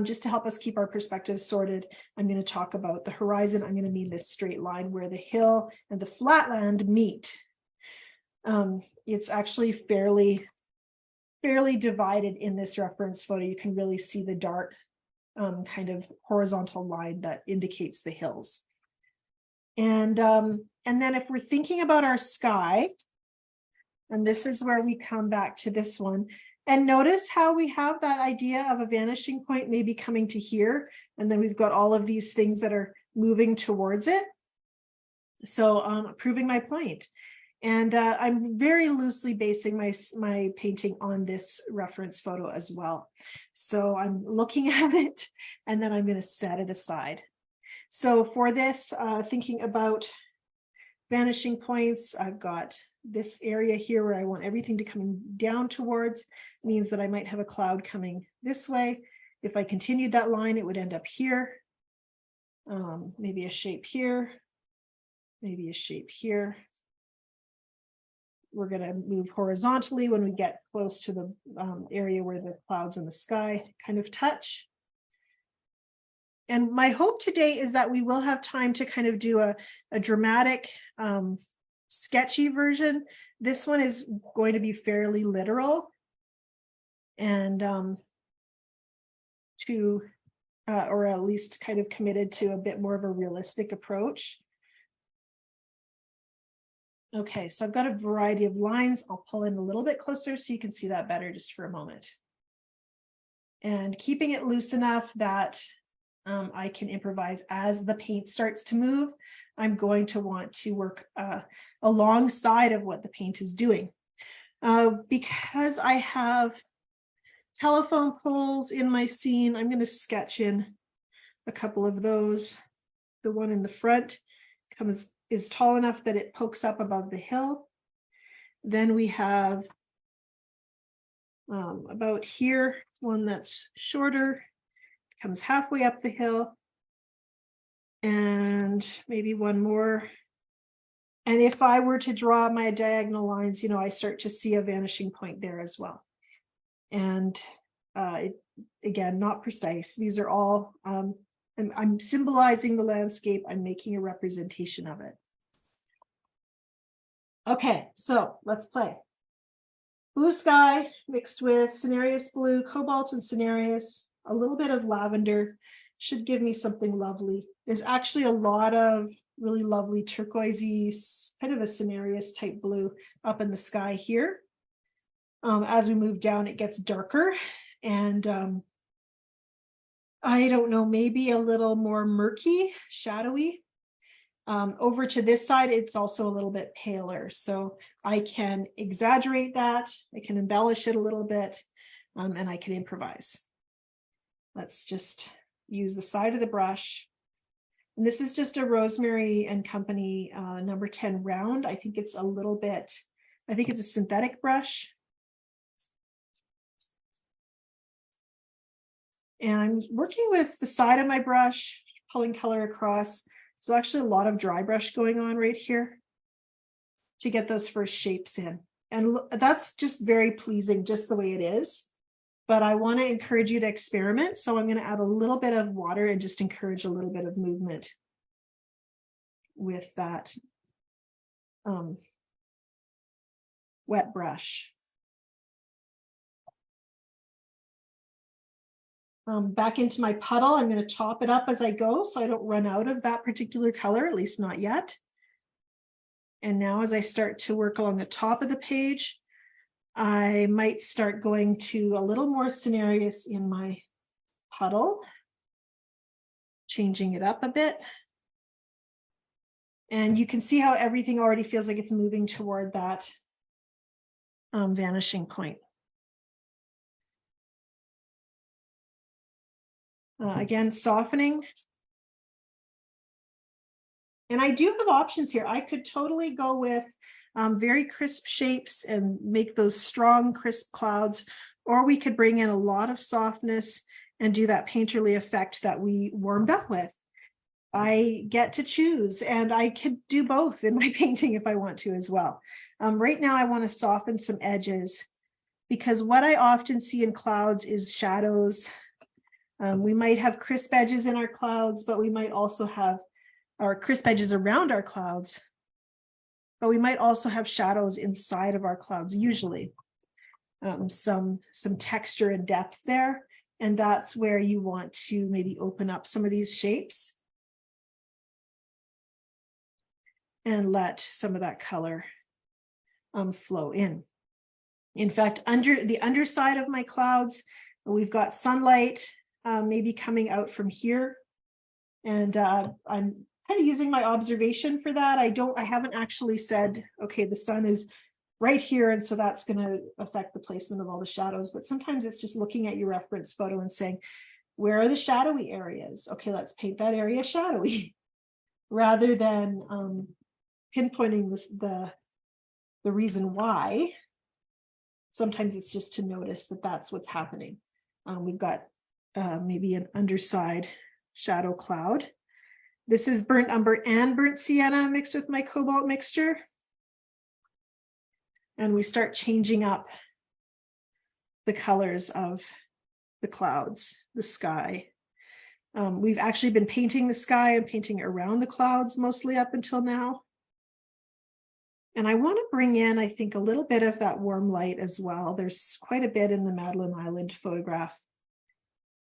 just to help us keep our perspective sorted, I'm going to talk about the horizon. I'm going to mean this straight line where the hill and the flatland meet. It's actually fairly divided in this reference photo. You can really see the dark kind of horizontal line that indicates the hills. And then if we're thinking about our sky, and this is where we come back to this one, and notice how we have that idea of a vanishing point maybe coming to here, and then we've got all of these things that are moving towards it. So proving my point. And I'm very loosely basing my painting on this reference photo as well. So I'm looking at it, and then I'm going to set it aside. So for this, thinking about vanishing points, I've got this area here where I want everything to come down towards, means that I might have a cloud coming this way. If I continued that line, it would end up here. Maybe a shape here, maybe a shape here. we're going to move horizontally when we get close to the area where the clouds in the sky kind of touch. And my hope today is that we will have time to kind of do a dramatic, sketchy version. This one is going to be fairly literal and or at least kind of committed to a bit more of a realistic approach. Okay, so I've got a variety of lines. I'll pull in a little bit closer so you can see that better just for a moment. And keeping it loose enough that I can improvise as the paint starts to move. I'm going to want to work alongside of what the paint is doing. Because I have telephone poles in my scene, I'm going to sketch in a couple of those. The one in the front is tall enough that it pokes up above the hill. Then we have about here, one that's shorter, comes halfway up the hill, and maybe one more. And if I were to draw my diagonal lines, I start to see a vanishing point there as well. And again, not precise. These are all, I'm symbolizing the landscape. I'm making a representation of it. Okay, so let's play. Blue sky mixed with cinereous blue, cobalt and cinereous, a little bit of lavender should give me something lovely. There's actually a lot of really lovely turquoisey, kind of a cinereous type blue up in the sky here. As we move down, it gets darker and I don't know, maybe a little more murky, shadowy. Over to this side, it's also a little bit paler. So I can exaggerate that. I can embellish it a little bit and I can improvise. Let's just use the side of the brush. And this is just a Rosemary and Company number 10 round. I think it's a synthetic brush. And I'm working with the side of my brush, pulling color across. There's actually a lot of dry brush going on right here to get those first shapes in. And that's just very pleasing, just the way it is. But I want to encourage you to experiment. So I'm going to add a little bit of water and just encourage a little bit of movement with that wet brush. Back into my puddle, I'm going to top it up as I go so I don't run out of that particular color, at least not yet. And now as I start to work along the top of the page, I might start going to a little more cinereous in my puddle, changing it up a bit. And you can see how everything already feels like it's moving toward that vanishing point. Again, softening. And I do have options here. I could totally go with very crisp shapes and make those strong, crisp clouds, or we could bring in a lot of softness and do that painterly effect that we warmed up with. I get to choose, and I could do both in my painting if I want to as well. Right now, I want to soften some edges because what I often see in clouds is shadows. We might have crisp edges in our clouds, but we might also have our crisp edges around our clouds, but we might also have shadows inside of our clouds, usually. Some texture and depth there, and that's where you want to maybe open up some of these shapes and let some of that color flow in. In fact, under the underside of my clouds, we've got sunlight maybe coming out from here. And I'm kind of using my observation for that. I haven't actually said, okay, the sun is right here, and so that's going to affect the placement of all the shadows. But sometimes it's just looking at your reference photo and saying, where are the shadowy areas? Okay, let's paint that area shadowy, rather than pinpointing the reason why. Sometimes it's just to notice that that's what's happening. We've got maybe an underside shadow cloud. This is burnt umber and burnt sienna mixed with my cobalt mixture. and we start changing up the colors of the clouds, the sky. We've actually been painting the sky and painting around the clouds mostly up until now. And I want to bring in, I think, a little bit of that warm light as well. There's quite a bit in the Madeline Island photograph.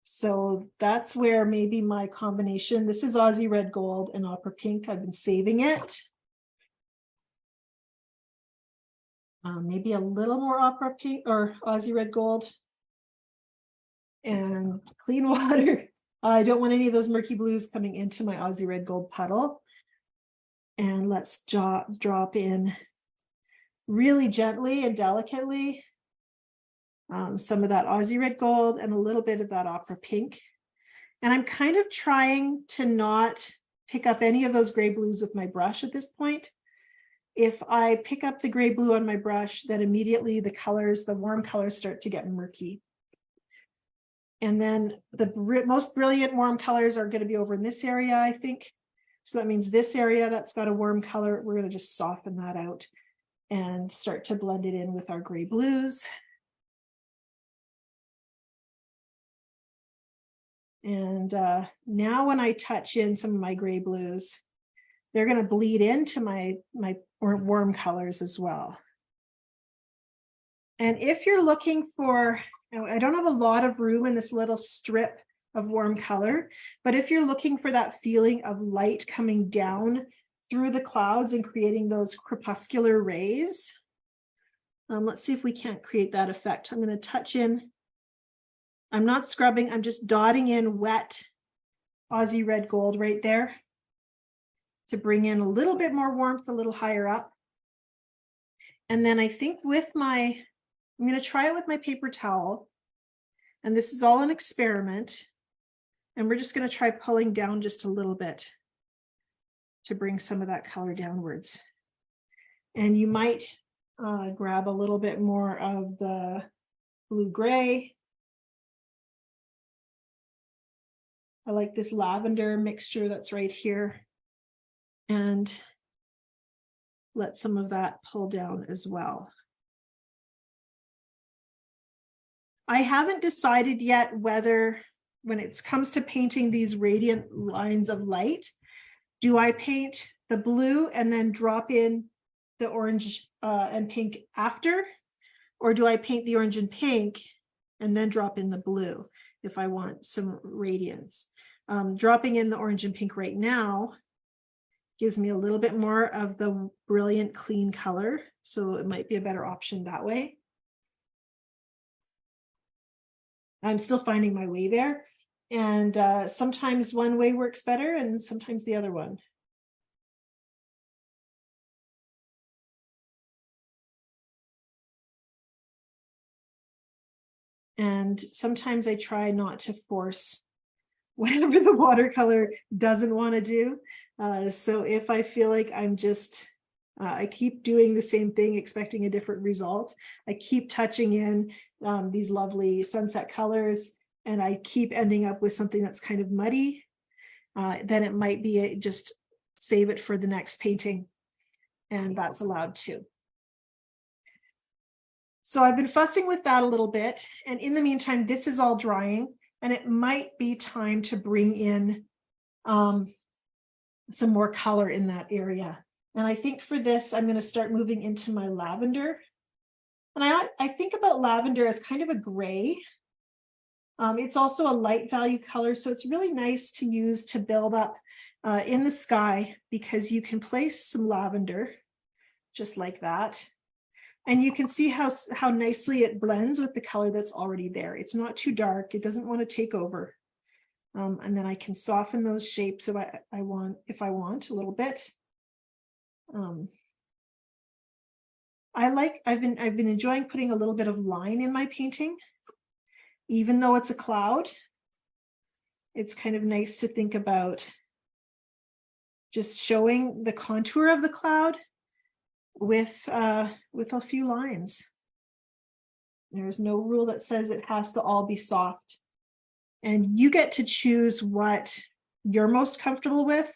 So that's where maybe my combination, this is Aussie Red Gold and Opera Pink. I've been saving it. Maybe a little more Opera Pink or Aussie Red Gold. And clean water. I don't want any of those murky blues coming into my Aussie Red Gold puddle. And let's drop in really gently and delicately some of that Aussie Red Gold and a little bit of that Opera Pink. And I'm kind of trying to not pick up any of those gray blues with my brush at this point. If I pick up the gray blue on my brush, then immediately the colors, the warm colors, start to get murky. And then the most brilliant warm colors are going to be over in this area, I think. So that means this area that's got a warm color, we're going to just soften that out and start to blend it in with our gray blues. And now when I touch in some of my gray blues, they're going to bleed into my warm colors as well. And if you're looking for, I don't have a lot of room in this little strip of warm color, but if you're looking for that feeling of light coming down through the clouds and creating those crepuscular rays, let's see if we can't create that effect. I'm going to touch in. I'm not scrubbing, I'm just dotting in wet Aussie Red Gold right there to bring in a little bit more warmth, a little higher up. And then I think with I'm going to try it with my paper towel. And this is all an experiment. And we're just going to try pulling down just a little bit to bring some of that color downwards. And you might grab a little bit more of the blue-gray. I like this lavender mixture that's right here. And let some of that pull down as well. I haven't decided yet whether, when it comes to painting these radiant lines of light, do I paint the blue and then drop in the orange and pink after? Or do I paint the orange and pink and then drop in the blue if I want some radiance? Dropping in the orange and pink right now gives me a little bit more of the brilliant clean color. So it might be a better option that way. I'm still finding my way there. And sometimes one way works better and sometimes the other one. And sometimes I try not to force whatever the watercolor doesn't want to do. So if I feel like I'm just, I keep doing the same thing, expecting a different result, I keep touching in these lovely sunset colors, and I keep ending up with something that's kind of muddy, then it might be just save it for the next painting, and that's allowed too. So I've been fussing with that a little bit, and in the meantime, this is all drying, and it might be time to bring in some more color in that area. And I think for this, I'm going to start moving into my lavender. And I think about lavender as kind of a gray. It's also a light value color, so it's really nice to use to build up in the sky, because you can place some lavender just like that. And you can see how nicely it blends with the color that's already there. It's not too dark. It doesn't want to take over. And then I can soften those shapes if I want a little bit. I've been enjoying putting a little bit of line in my painting, even though it's a cloud. It's kind of nice to think about just showing the contour of the cloud with a few lines. There's no rule that says it has to all be soft. And you get to choose what you're most comfortable with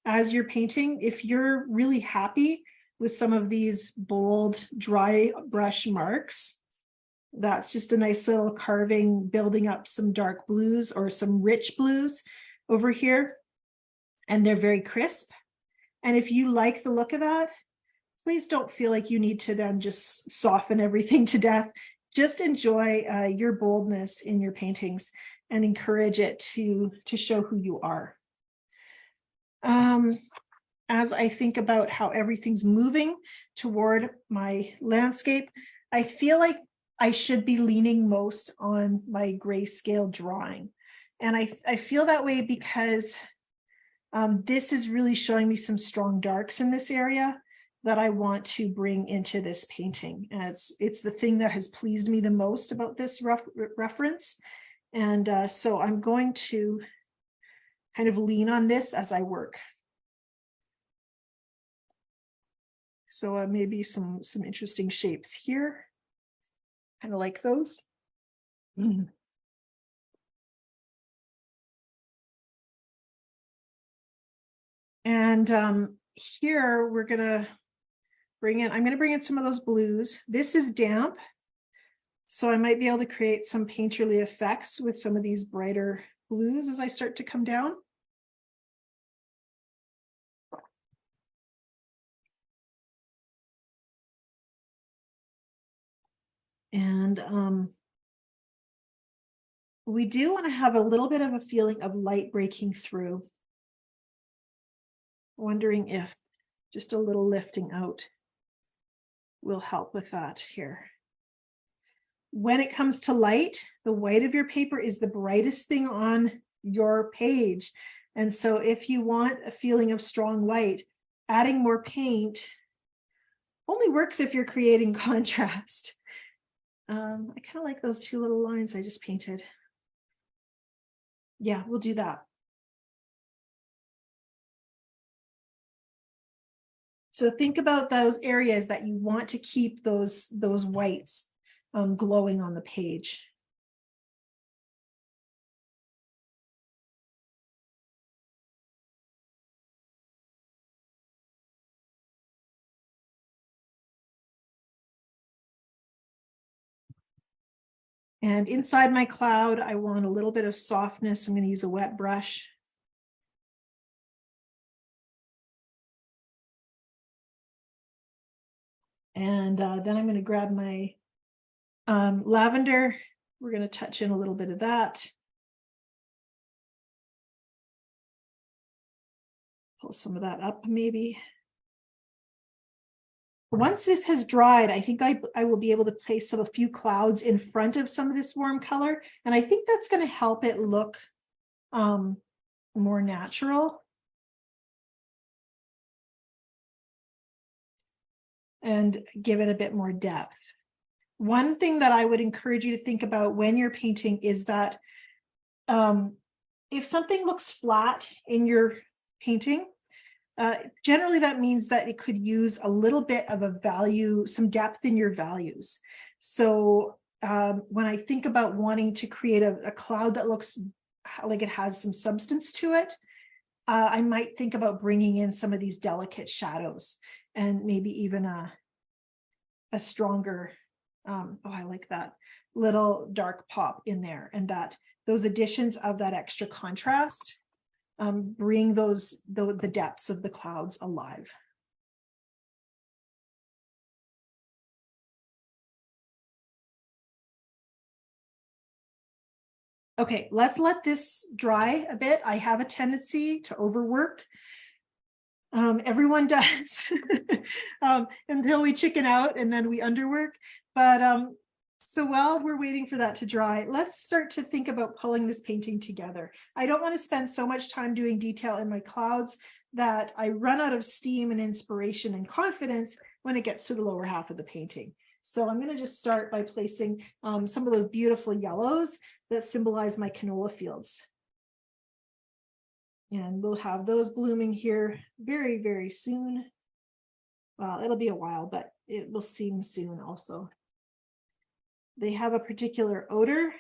as you're painting. If you're really happy with some of these bold dry brush marks. That's just a nice little carving, building up some dark blues or some rich blues over here. And they're very crisp. And if you like the look of that, please don't feel like you need to then just soften everything to death. Just enjoy your boldness in your paintings and encourage it to show who you are. As I think about how everything's moving toward my landscape, I feel like I should be leaning most on my grayscale drawing. And I feel that way because this is really showing me some strong darks in this area that I want to bring into this painting. And it's the thing that has pleased me the most about this reference. And so I'm going to kind of lean on this as I work. So maybe some interesting shapes here. Kind of like those. And here we're gonna I'm gonna bring in some of those blues. This is damp, so I might be able to create some painterly effects with some of these brighter blues as I start to come down. And we do want to have a little bit of a feeling of light breaking through. Wondering if just a little lifting out will help with that here. When it comes to light, the white of your paper is the brightest thing on your page. And so if you want a feeling of strong light, adding more paint only works if you're creating contrast. I kind of like those two little lines I just painted. Yeah, we'll do that. So think about those areas that you want to keep those whites glowing on the page. And inside my cloud, I want a little bit of softness. I'm going to use a wet brush. And then I'm going to grab my lavender. We're going to touch in a little bit of that. Pull some of that up maybe. Once this has dried, I think I will be able to place a few clouds in front of some of this warm color. And I think that's going to help it look more natural. And give it a bit more depth. One thing that I would encourage you to think about when you're painting is that if something looks flat in your painting, generally that means that it could use a little bit of a value, some depth in your values. So when I think about wanting to create a cloud that looks like it has some substance to it, I might think about bringing in some of these delicate shadows and maybe even a stronger, I like that little dark pop in there, and that those additions of that extra contrast bring the depths of the clouds alive. Okay, let's let this dry a bit. I have a tendency to overwork. Everyone does until we chicken out and then we underwork. But so while we're waiting for that to dry, let's start to think about pulling this painting together. I don't want to spend so much time doing detail in my clouds that I run out of steam and inspiration and confidence when it gets to the lower half of the painting. So I'm going to just start by placing some of those beautiful yellows that symbolize my canola fields. And we'll have those blooming here very, very soon. Well, it'll be a while, but it will seem soon also. They have a particular odor.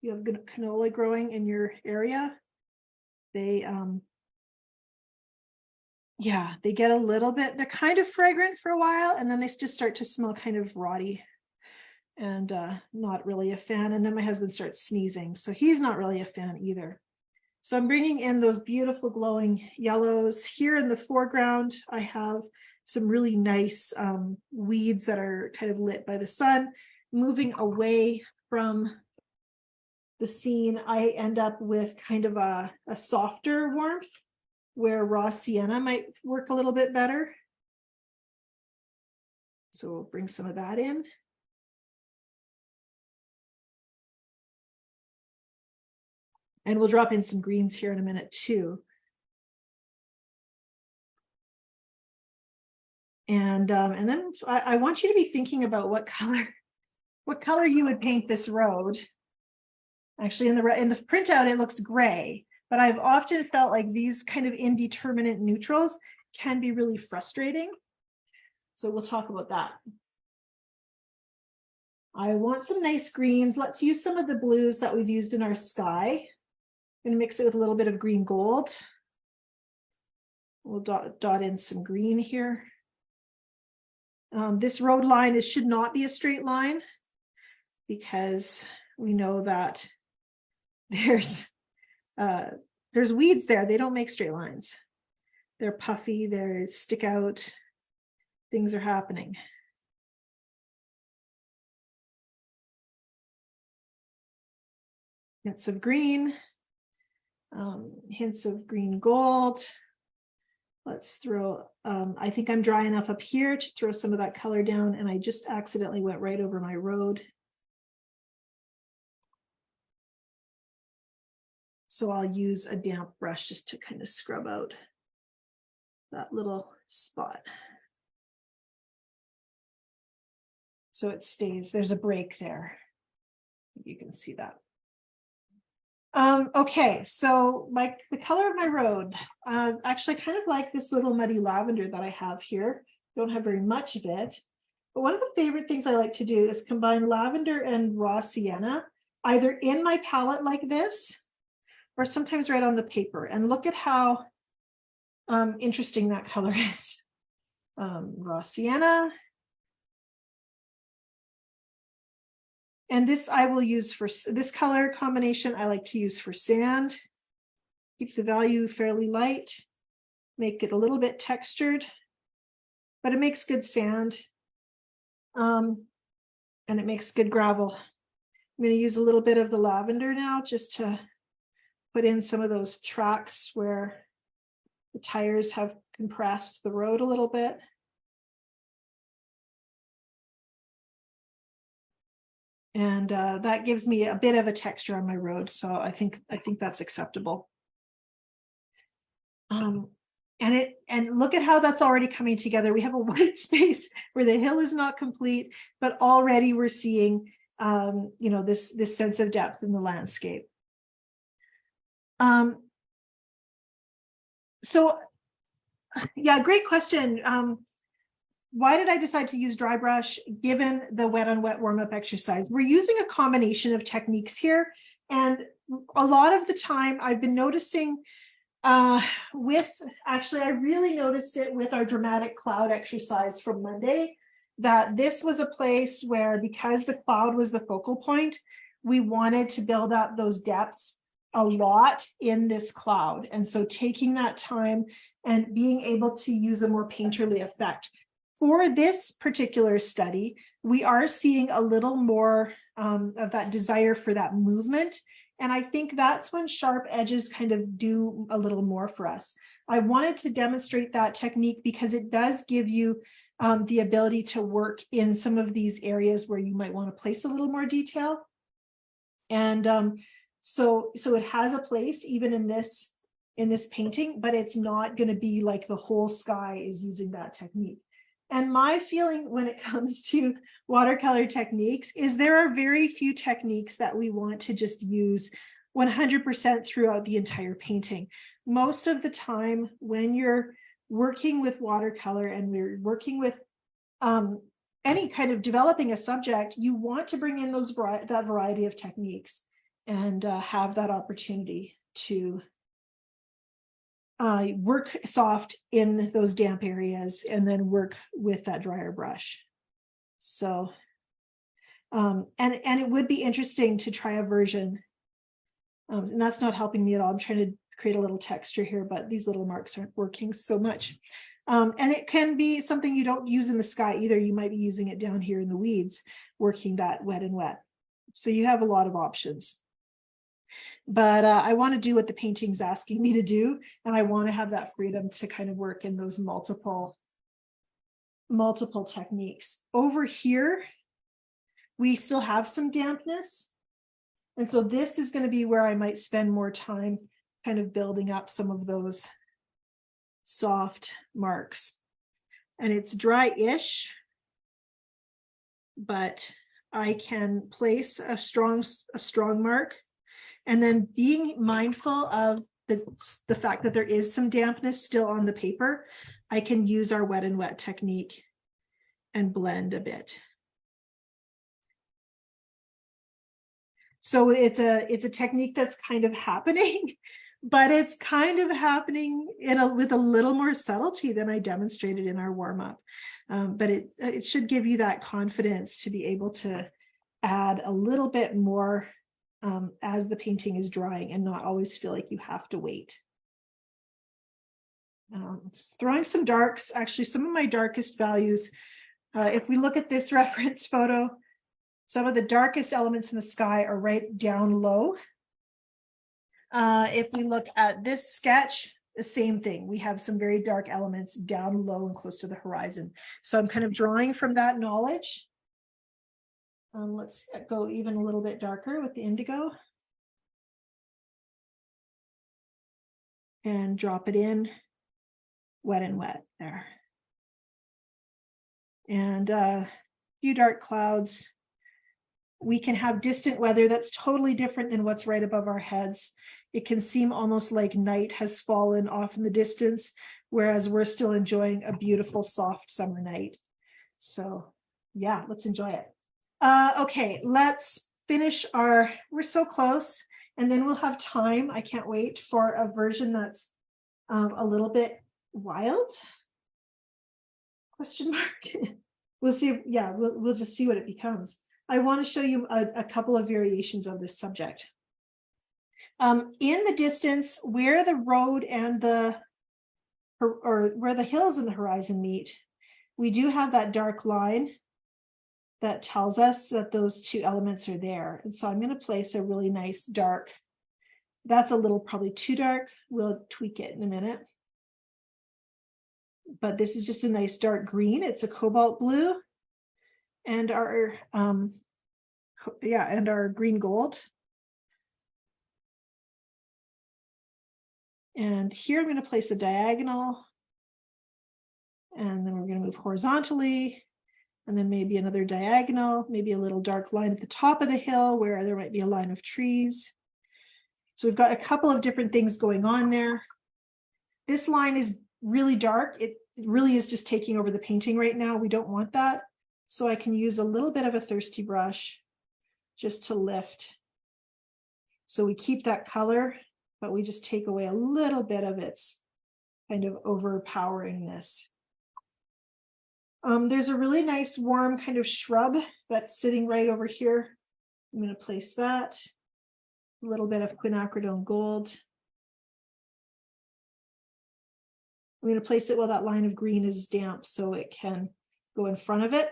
You have good canola growing in your area. They yeah, they get a little bit, they're kind of fragrant for a while, and then they just start to smell kind of rotty and not really a fan. And then my husband starts sneezing, so he's not really a fan either. So I'm bringing in those beautiful glowing yellows. Here in the foreground, I have some really nice weeds that are kind of lit by the sun. Moving away from the scene, I end up with kind of a softer warmth where raw sienna might work a little bit better. So we'll bring some of that in. And we'll drop in some greens here in a minute too. And then I want you to be thinking about what color you would paint this road. Actually, in the printout, it looks gray, but I've often felt like these kind of indeterminate neutrals can be really frustrating. So we'll talk about that. I want some nice greens. Let's use some of the blues that we've used in our sky. I'm going to mix it with a little bit of green gold. We'll dot in some green here. This road line should not be a straight line because we know that there's weeds there. They don't make straight lines. They're puffy, they stick out, things are happening. Hints of green, hints of green gold. Let's throw, I think I'm dry enough up here to throw some of that color down, and I just accidentally went right over my road. So I'll use a damp brush just to kind of scrub out that little spot. So it stays, there's a break there. You can see that. Okay, so the color of my road, actually kind of like this little muddy lavender that I have here. Don't have very much of it, but one of the favorite things I like to do is combine lavender and raw sienna, either in my palette like this, or sometimes right on the paper. And look at how interesting that color is. Raw sienna. And this I will use for this color combination. I like to use for sand. Keep the value fairly light. Make it a little bit textured, but it makes good sand. And it makes good gravel. I'm going to use a little bit of the lavender now just to put in some of those tracks where the tires have compressed the road a little bit. And that gives me a bit of a texture on my road, so I think that's acceptable. And look at how that's already coming together. We have a white space where the hill is not complete, but already we're seeing this sense of depth in the landscape. So yeah, great question. Why did I decide to use dry brush given the wet on wet warm up exercise? We're using a combination of techniques here. And a lot of the time I've been noticing I really noticed it with our dramatic cloud exercise from Monday, that this was a place where, because the cloud was the focal point, we wanted to build up those depths a lot in this cloud. And so taking that time and being able to use a more painterly effect. For this particular study, we are seeing a little more of that desire for that movement. And I think that's when sharp edges kind of do a little more for us. I wanted to demonstrate that technique because it does give you the ability to work in some of these areas where you might want to place a little more detail. And so it has a place even in this painting, but it's not going to be like the whole sky is using that technique. And my feeling when it comes to watercolor techniques is there are very few techniques that we want to just use 100% throughout the entire painting. Most of the time when you're working with watercolor and we're working with any kind of developing a subject, you want to bring in that variety of techniques and have that opportunity to work soft in those damp areas and then work with that drier brush. So, and it would be interesting to try a version, and that's not helping me at all. I'm trying to create a little texture here, but these little marks aren't working so much. And it can be something you don't use in the sky either. You might be using it down here in the weeds, working that wet and wet. So you have a lot of options. But I want to do what the painting's asking me to do, and I want to have that freedom to kind of work in those multiple techniques. Over here, we still have some dampness. And so this is going to be where I might spend more time kind of building up some of those soft marks. And it's dry-ish, but I can place a strong mark, and then being mindful of the fact that there is some dampness still on the paper, I can use our wet and wet technique and blend a bit. So it's a technique that's kind of happening, but it's kind of happening with a little more subtlety than I demonstrated in our warm-up. But it should give you that confidence to be able to add a little bit more as the painting is drying and not always feel like you have to wait. Throwing some darks, actually some of my darkest values. If we look at this reference photo, some of the darkest elements in the sky are right down low. If we look at this sketch, the same thing. We have some very dark elements down low and close to the horizon. So I'm kind of drawing from that knowledge. Let's go even a little bit darker with the indigo. And drop it in, wet and wet there. And a few dark clouds. We can have distant weather that's totally different than what's right above our heads. It can seem almost like night has fallen off in the distance, whereas we're still enjoying a beautiful, soft summer night. So yeah, let's enjoy it. Okay, let's finish we're so close, and then we'll have time. I can't wait for a version that's a little bit wild, question mark. We'll see. Yeah, we'll just see what it becomes. I want to show you a couple of variations of this subject. In the distance, where the road and where the hills and the horizon meet, we do have that dark line that tells us that those two elements are there. And so I'm going to place a really nice dark. That's a little probably too dark. We'll tweak it in a minute. But this is just a nice dark green. It's a cobalt blue. And our green gold. And here I'm going to place a diagonal, and then we're going to move horizontally, and then maybe another diagonal, maybe a little dark line at the top of the hill where there might be a line of trees. So we've got a couple of different things going on there. This line is really dark. It really is just taking over the painting right now. We don't want that. So I can use a little bit of a thirsty brush just to lift. So we keep that color, but we just take away a little bit of its kind of overpoweringness. There's a really nice warm kind of shrub that's sitting right over here. I'm going to place that. A little bit of quinacridone gold. I'm going to place it while that line of green is damp so it can go in front of it.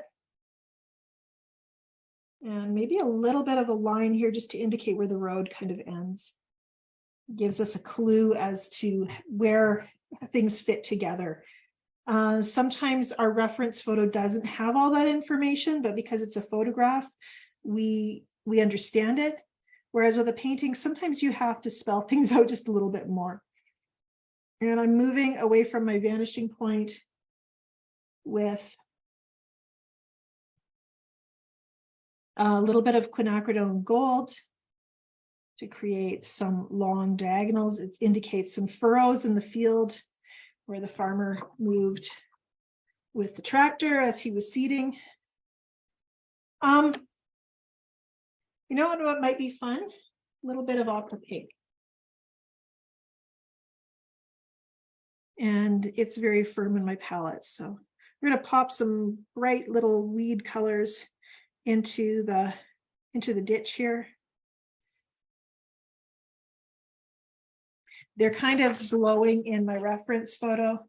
And maybe a little bit of a line here just to indicate where the road kind of ends. It gives us a clue as to where things fit together. Sometimes our reference photo doesn't have all that information, but because it's a photograph, we understand it. Whereas with a painting, sometimes you have to spell things out just a little bit more. And I'm moving away from my vanishing point with a little bit of quinacridone gold to create some long diagonals. It indicates some furrows in the field where the farmer moved with the tractor as he was seeding. You know what might be fun? A little bit of opera pink. and it's very firm in my palette. So we're going to pop some bright little weed colors into the ditch here. They're kind of glowing in my reference photo,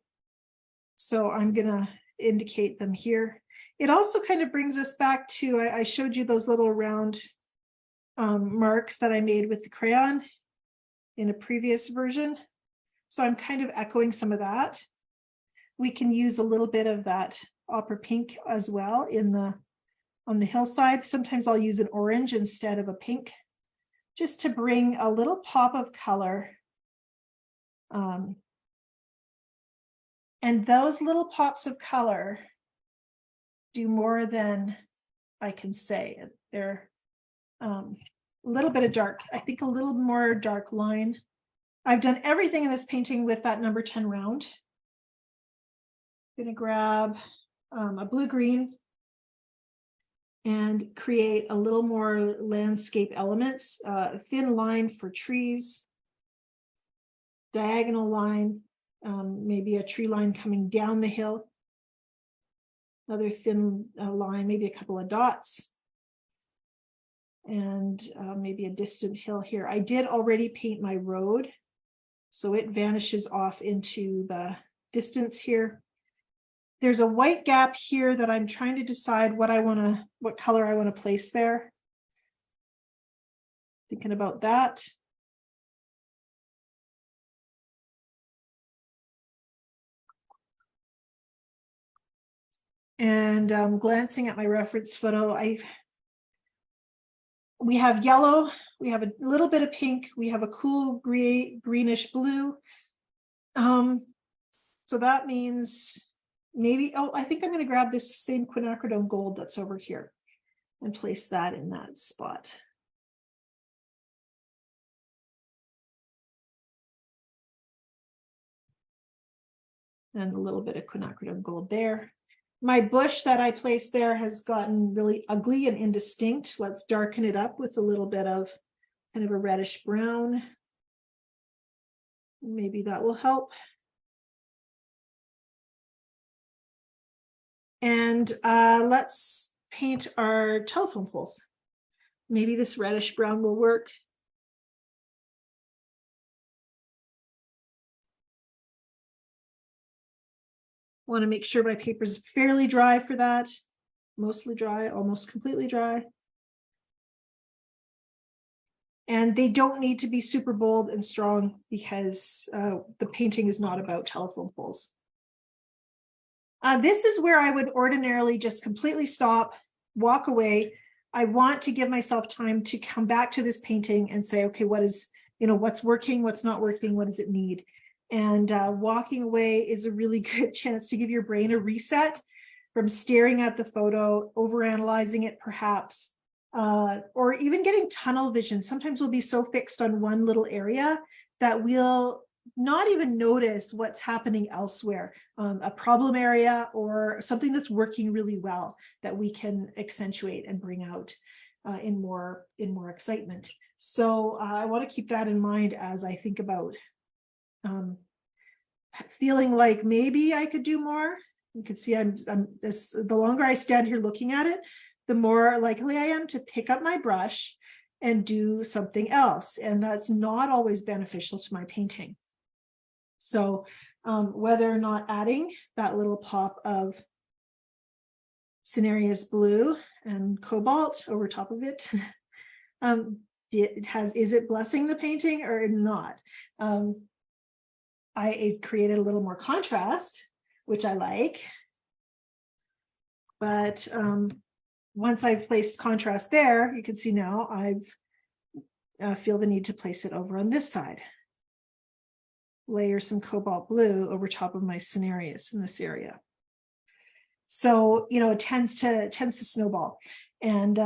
so I'm going to indicate them here. It also kind of brings us back to, I showed you those little round marks that I made with the crayon in a previous version. So I'm kind of echoing some of that. We can use a little bit of that opera pink as well on the hillside. Sometimes I'll use an orange instead of a pink, just to bring a little pop of color. And those little pops of color do more than I can say. They're a little bit of dark, I think a little more dark line. I've done everything in this painting with that number 10 round. I'm gonna grab a blue-green and create a little more landscape elements, a thin line for trees, diagonal line, maybe a tree line coming down the hill, another thin line, maybe a couple of dots, and maybe a distant hill here. I did already paint my road, so it vanishes off into the distance here. There's a white gap here that I'm trying to decide what color I want to place there. Thinking about that. And glancing at my reference photo, we have yellow, we have a little bit of pink, we have a cool greenish blue. So that means maybe, I think I'm going to grab this same quinacridone gold that's over here and place that in that spot. And a little bit of quinacridone gold there. My bush that I placed there has gotten really ugly and indistinct. Let's darken it up with a little bit of kind of a reddish brown. Maybe that will help. And let's paint our telephone poles. Maybe this reddish brown will work. Want to make sure my paper is fairly dry for that. Mostly dry, almost completely dry. And they don't need to be super bold and strong because the painting is not about telephone poles. This is where I would ordinarily just completely stop, walk away. I want to give myself time to come back to this painting and say, okay, what's working, what's not working, what does it need? And walking away is a really good chance to give your brain a reset from staring at the photo, overanalyzing it perhaps, or even getting tunnel vision. Sometimes we'll be so fixed on one little area that we'll not even notice what's happening elsewhere, a problem area or something that's working really well that we can accentuate and bring out in more excitement. So I want to keep that in mind as I think about feeling like maybe I could do more. You can see the longer I stand here looking at it, the more likely I am to pick up my brush and do something else. And that's not always beneficial to my painting. So whether or not adding that little pop of Cinereous blue and cobalt over top of it, is it blessing the painting or not? I created a little more contrast, which I like. But once I've placed contrast there, you can see now I feel the need to place it over on this side. Layer some cobalt blue over top of my Cinereous in this area. So, it tends to snowball. And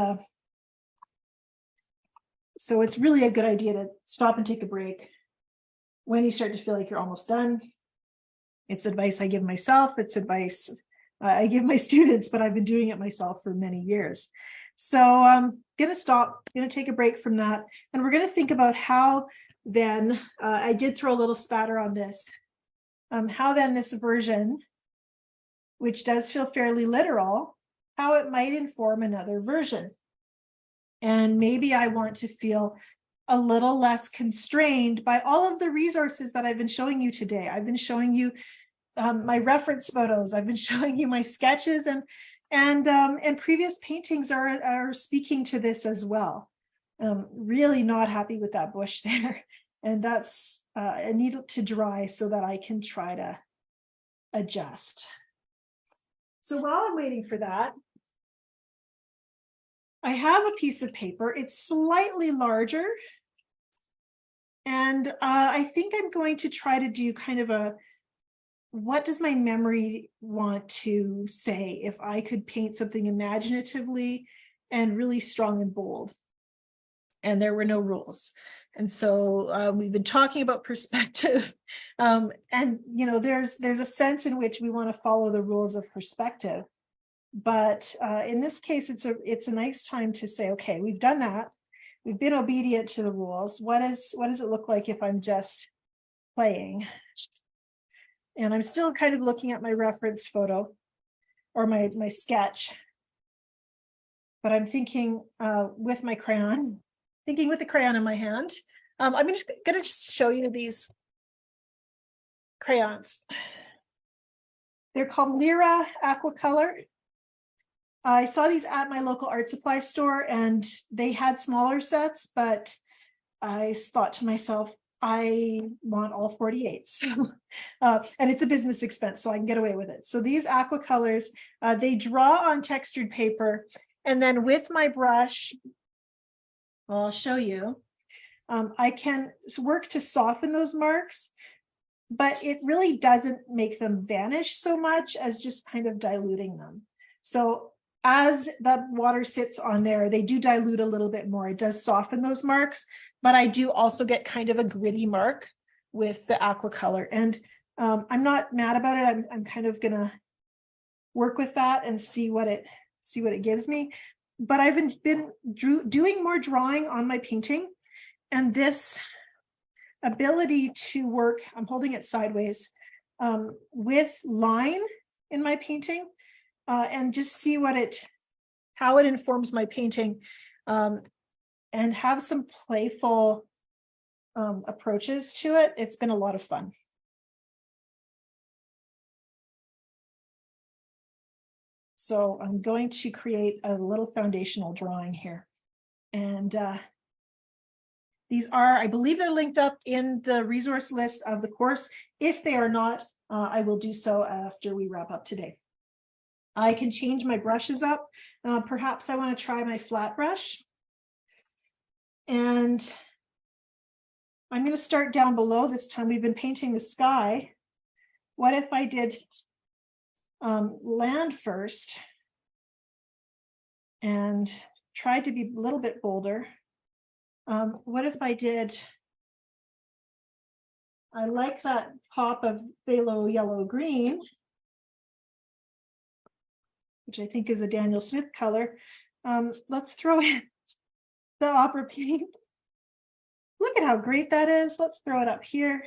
so it's really a good idea to stop and take a break when you start to feel like you're almost done. It's advice I give myself. It's advice I give my students, but I've been doing it myself for many years. So I'm going to stop, going to take a break from that. And we're going to think about how then, I did throw a little spatter on this. how then this version, which does feel fairly literal, how it might inform another version. And maybe I want to feel a little less constrained by all of the resources that I've been showing you today. I've been showing you my reference photos. I've been showing you my sketches, and previous paintings are speaking to this as well. Really not happy with that bush there, and that's I need it to dry so that I can try to adjust. So while I'm waiting for that, I have a piece of paper. It's slightly larger, and I think I'm going to try to do kind of a, what does my memory want to say if I could paint something imaginatively and really strong and bold? And there were no rules. And so we've been talking about perspective, and there's a sense in which we want to follow the rules of perspective. But in this case, it's a nice time to say, okay, we've done that. We've been obedient to the rules. What does it look like if I'm just playing? And I'm still kind of looking at my reference photo or my sketch, but I'm thinking with my crayon, thinking with the crayon in my hand. I'm just going to show you these crayons. They're called Lyra Aquacolor. I saw these at my local art supply store, and they had smaller sets, but I thought to myself, I want all 48s. And it's a business expense, so I can get away with it. So these Aquacolors, they draw on textured paper, and then with my brush, I'll show you, I can work to soften those marks, but it really doesn't make them vanish so much as just kind of diluting them. So as the water sits on there, they do dilute a little bit more. It does soften those marks, but I do also get kind of a gritty mark with the Aquacolor. And I'm not mad about it. I'm kind of gonna work with that and see what it gives me. But I've been doing more drawing on my painting, and this ability to work, I'm holding it sideways, with line in my painting, and just see how it informs my painting, and have some playful approaches to it. It's been a lot of fun. So I'm going to create a little foundational drawing here. And these are, I believe they're linked up in the resource list of the course. If they are not, I will do so after we wrap up today. I can change my brushes up. Perhaps I want to try my flat brush. And I'm going to start down below this time. We've been painting the sky. What if I did land first and tried to be a little bit bolder? What if I did, I like that pop of phthalo yellow green, which I think is a Daniel Smith color. Let's throw in the opera pink. Look at how great that is. Let's throw it up here.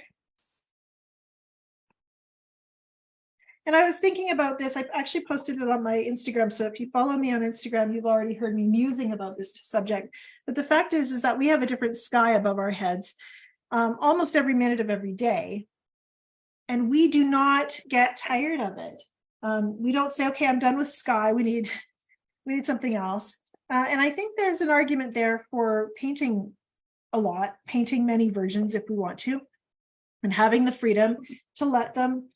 And I was thinking about this. I actually posted it on my Instagram. So if you follow me on Instagram, you've already heard me musing about this subject. But the fact is that we have a different sky above our heads almost every minute of every day. And we do not get tired of it. We don't say, okay, I'm done with sky. We need something else. And I think there's an argument there for painting a lot, painting many versions if we want to, and having the freedom to let them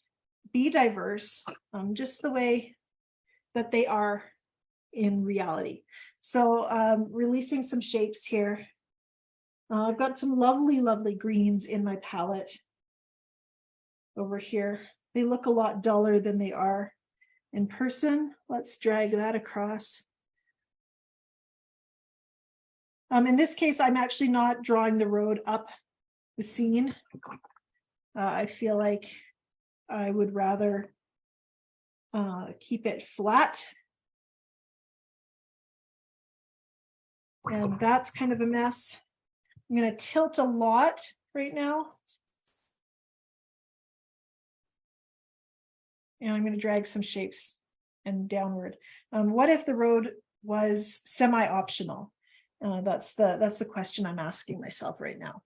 be diverse, just the way that they are in reality. So releasing some shapes here. I've got some lovely, lovely greens in my palette over here. They look a lot duller than they are in person. Let's drag that across. In this case, I'm actually not drawing the road up the scene. I feel like I would rather keep it flat. And that's kind of a mess. I'm going to tilt a lot right now. And I'm going to drag some shapes and downward. What if the road was semi-optional? That's the question I'm asking myself right now.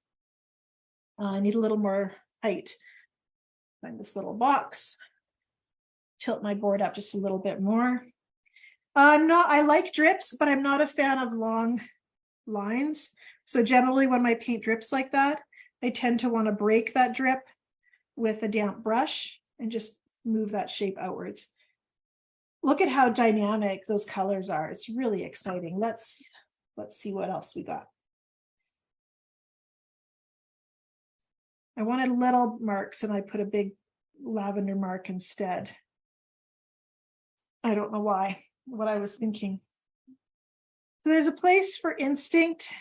I need a little more height. Find this little box. Tilt my board up just a little bit more. I like drips, but I'm not a fan of long lines. So generally when my paint drips like that, I tend to want to break that drip with a damp brush and just move that shape outwards. Look at how dynamic those colors are. It's really exciting. Let's see what else we got. I wanted little marks and I put a big lavender mark instead. I don't know why, what I was thinking. So there's a place for instinct.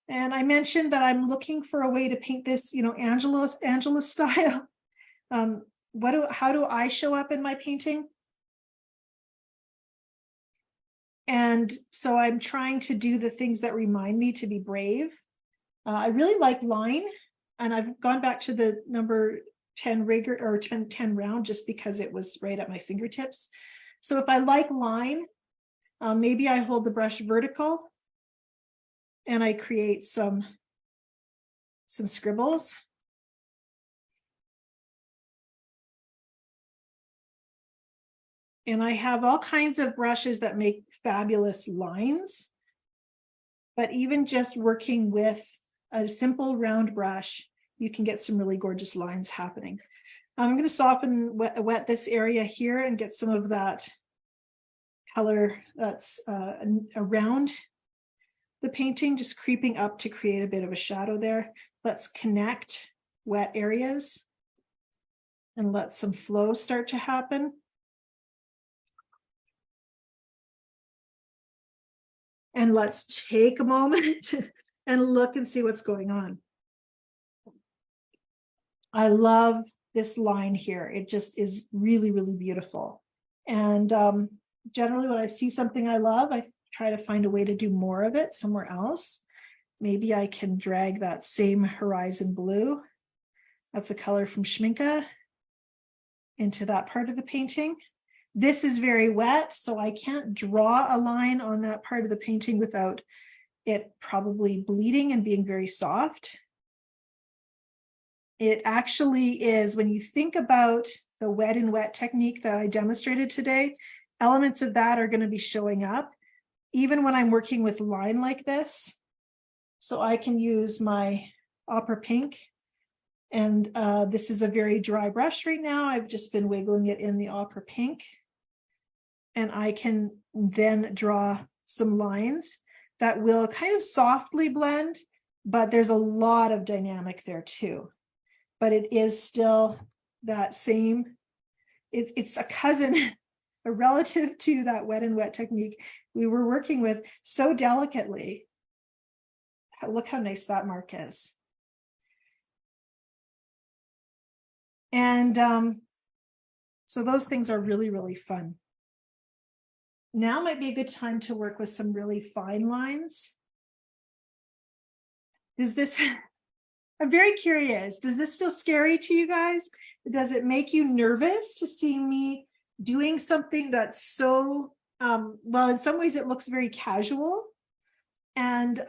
And I mentioned that I'm looking for a way to paint this, Angela style. How do I show up in my painting? And so I'm trying to do the things that remind me to be brave. I really like line, and I've gone back to the number 10 rigger or 10 round just because it was right at my fingertips. So if I like line, maybe I hold the brush vertical and I create some scribbles. And I have all kinds of brushes that make fabulous lines. But even just working with a simple round brush, you can get some really gorgeous lines happening. I'm going to soften, wet this area here and get some of that color that's around the painting, just creeping up to create a bit of a shadow there. Let's connect wet areas and let some flow start to happen. And let's take a moment and look and see what's going on. I love this line here. It just is really, really beautiful. And generally when I see something I love, I try to find a way to do more of it somewhere else. Maybe I can drag that same horizon blue. That's a color from Schminke into that part of the painting. This is very wet, so I can't draw a line on that part of the painting without it probably bleeding and being very soft. It actually is, when you think about the wet and wet technique that I demonstrated today, elements of that are going to be showing up, even when I'm working with line like this. So I can use my opera pink, and this is a very dry brush right now. I've just been wiggling it in the opera pink. And I can then draw some lines that will kind of softly blend, but there's a lot of dynamic there too. But it is still that same, it's a cousin, a relative to that wet and wet technique we were working with so delicately. Look how nice that mark is. And so those things are really, really fun. Now might be a good time to work with some really fine lines. I'm very curious, does this feel scary to you guys? Does it make you nervous to see me doing something that's so, well, in some ways it looks very casual and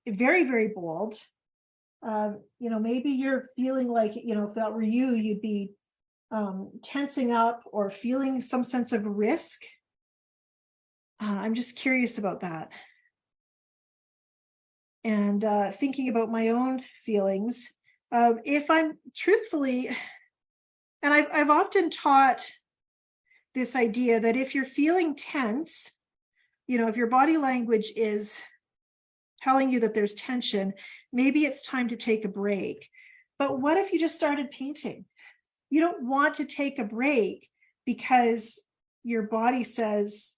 very, very bold. Maybe you're feeling like, if that were you, you'd be tensing up or feeling some sense of risk. I'm just curious about that. And thinking about my own feelings. If I'm truthfully, and I've often taught this idea that if you're feeling tense, if your body language is telling you that there's tension, maybe it's time to take a break. But what if you just started painting? You don't want to take a break because your body says,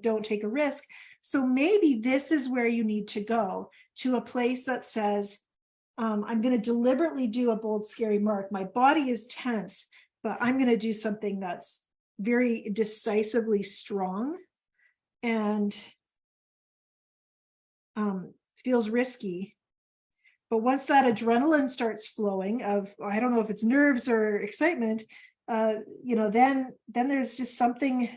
don't take a risk. So maybe this is where you need to go, to a place that says, I'm going to deliberately do a bold, scary mark. My body is tense, but I'm going to do something that's very decisively strong and feels risky. But once that adrenaline starts flowing of, I don't know if it's nerves or excitement, you know, then there's just something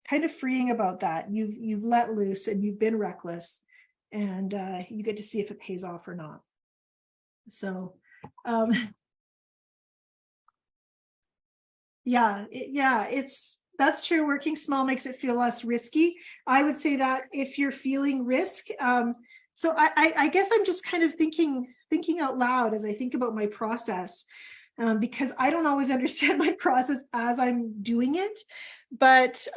kind of freeing about that. You've let loose and you've been reckless, and you get to see if it pays off or not. So yeah, that's true. Working small makes it feel less risky. I would say that if you're feeling risk, so I guess I'm just kind of thinking out loud as I think about my process, because I don't always understand my process as I'm doing it, but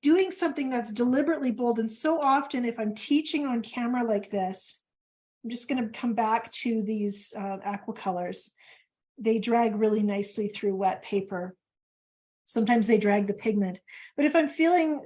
doing something that's deliberately bold. And so often if I'm teaching on camera like this, I'm just going to come back to these aqua colors. They drag really nicely through wet paper. Sometimes they drag the pigment. But if I'm feeling,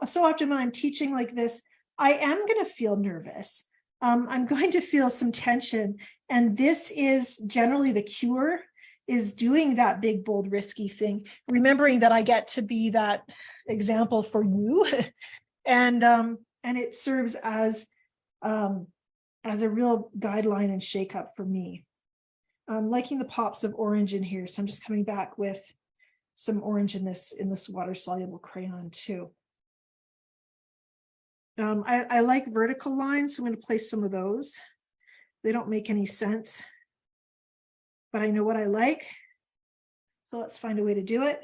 so often when I'm teaching like this, I am going to feel nervous. I'm going to feel some tension. And this is generally the cure, is doing that big, bold, risky thing. Remembering that I get to be that example for you. And it serves as a real guideline and shake up for me. I'm liking the pops of orange in here. So I'm just coming back with some orange in this water soluble crayon too. I like vertical lines, so I'm going to place some of those. They don't make any sense, but I know what I like. So let's find a way to do it.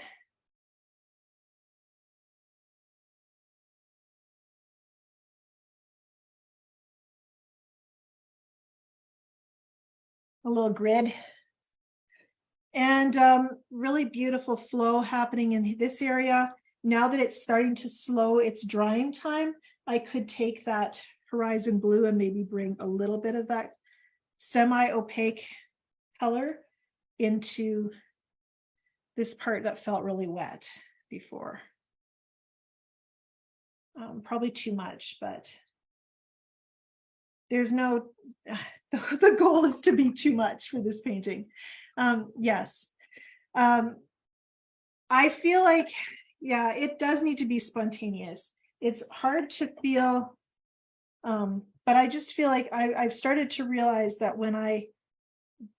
A little grid. And really beautiful flow happening in this area. Now that it's starting to slow its drying time, I could take that horizon blue and maybe bring a little bit of that semi-opaque color into this part that felt really wet before. Probably too much, but there's no, the goal is to be too much for this painting. Yes. I feel like, yeah, it does need to be spontaneous. It's hard to feel, but I just feel like I've started to realize that when I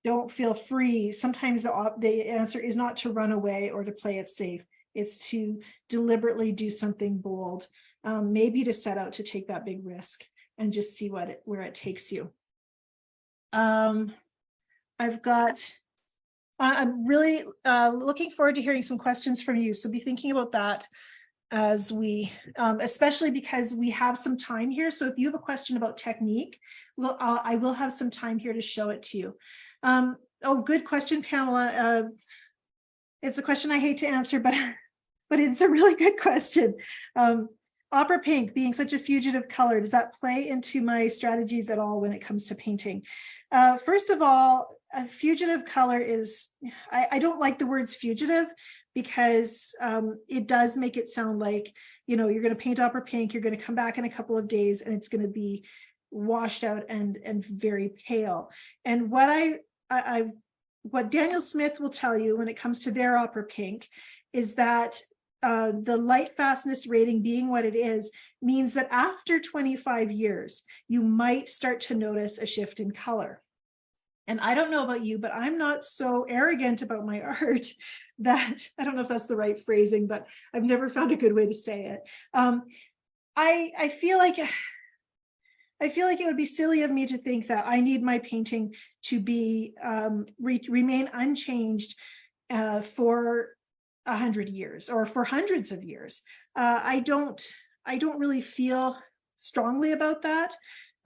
don't feel free, sometimes the answer is not to run away or to play it safe. It's to deliberately do something bold, maybe to set out to take that big risk and just see where it takes you. I've got, I'm really looking forward to hearing some questions from you. So be thinking about that as we, especially because we have some time here. So if you have a question about technique, I will have some time here to show it to you. Oh, good question, Pamela. It's a question I hate to answer, but it's a really good question. Opera pink being such a fugitive color, does that play into my strategies at all when it comes to painting? First of all, a fugitive color is, I don't like the words fugitive because it does make it sound like, you know, you're going to paint opera pink, you're going to come back in a couple of days and it's going to be washed out and very pale. And what Daniel Smith will tell you when it comes to their opera pink is that the light fastness rating being what it is means that after 25 years, you might start to notice a shift in color. And I don't know about you, but I'm not so arrogant about my art that, I don't know if that's the right phrasing, but I've never found a good way to say it. I feel like it would be silly of me to think that I need my painting to be remain unchanged for 100 years or for hundreds of years. I don't really feel strongly about that.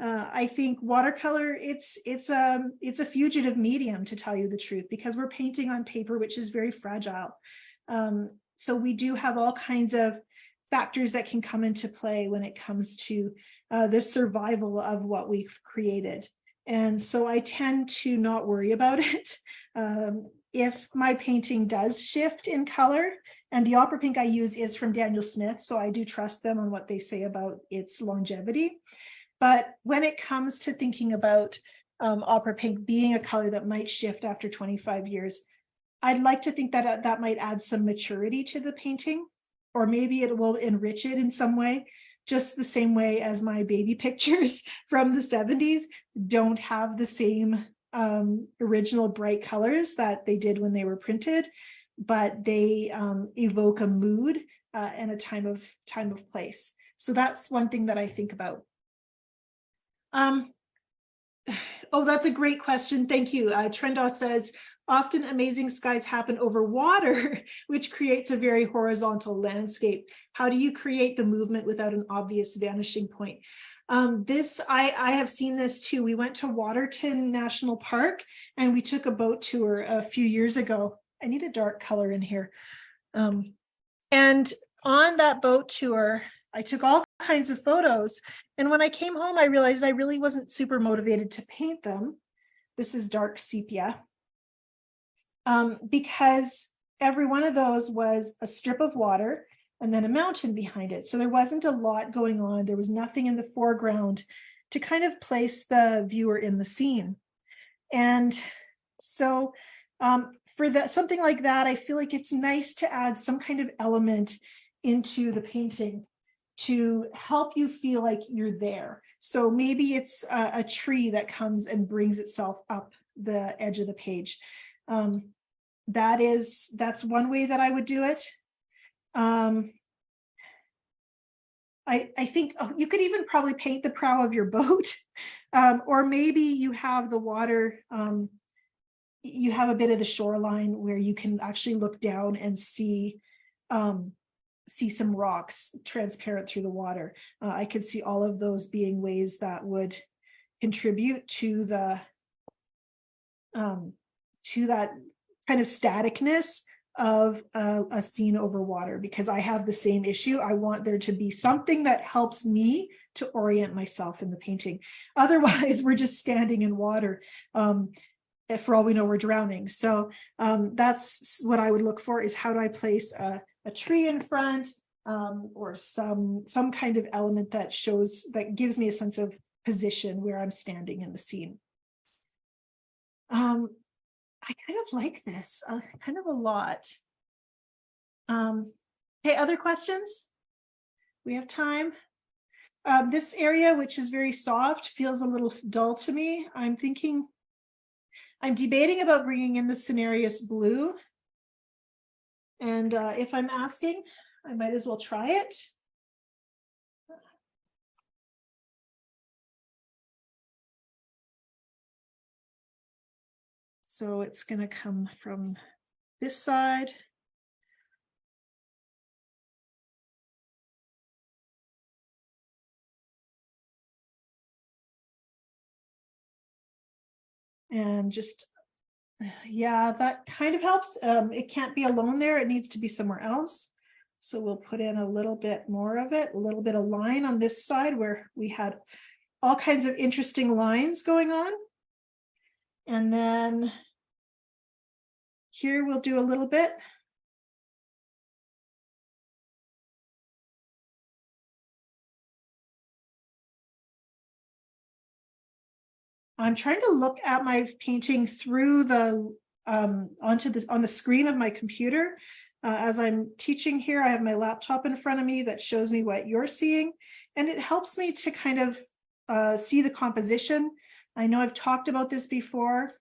I think watercolor, it's a fugitive medium, to tell you the truth, because we're painting on paper, which is very fragile. So we do have all kinds of factors that can come into play when it comes to the survival of what we've created. And so I tend to not worry about it. If my painting does shift in color, and the opera pink I use is from Daniel Smith, so I do trust them on what they say about its longevity. But when it comes to thinking about opera pink being a color that might shift after 25 years, I'd like to think that that might add some maturity to the painting, or maybe it will enrich it in some way, just the same way as my baby pictures from the 70s don't have the same original bright colors that they did when they were printed, but they evoke a mood and a time of place. So that's one thing that I think about. Oh, that's a great question. Thank you. Trendaw says, often amazing skies happen over water, which creates a very horizontal landscape. How do you create the movement without an obvious vanishing point? I have seen this too. We went to Waterton National Park and we took a boat tour a few years ago. I need a dark color in here. And on that boat tour, I took all kinds of photos. And when I came home, I realized I really wasn't super motivated to paint them. This is dark sepia. Because every one of those was a strip of water and then a mountain behind it. So there wasn't a lot going on. There was nothing in the foreground to kind of place the viewer in the scene. And so for something like that, I feel like it's nice to add some kind of element into the painting to help you feel like you're there. So maybe it's a tree that comes and brings itself up the edge of the page. That's one way that I would do it. I think you could even probably paint the prow of your boat, or maybe you have the water, you have a bit of the shoreline where you can actually look down and see some rocks transparent through the water. I could see all of those being ways that would contribute to that kind of staticness of a scene over water, because I have the same issue. I want there to be something that helps me to orient myself in the painting. Otherwise, we're just standing in water. For all we know, we're drowning. So that's what I would look for, is how do I place a tree in front, or some kind of element that gives me a sense of position where I'm standing in the scene. I kind of like this, kind of a lot. Okay, other questions? We have time. This area, which is very soft, feels a little dull to me. I'm debating about bringing in the Cinereous blue. And if I'm asking, I might as well try it. So it's going to come from this side. And just, yeah, that kind of helps. It can't be alone there. It needs to be somewhere else. So we'll put in a little bit more of it, a little bit of line on this side where we had all kinds of interesting lines going on. And then here we'll do a little bit. I'm trying to look at my painting through the on the screen of my computer. As I'm teaching here, I have my laptop in front of me that shows me what you're seeing, and it helps me to kind of see the composition. I know I've talked about this before.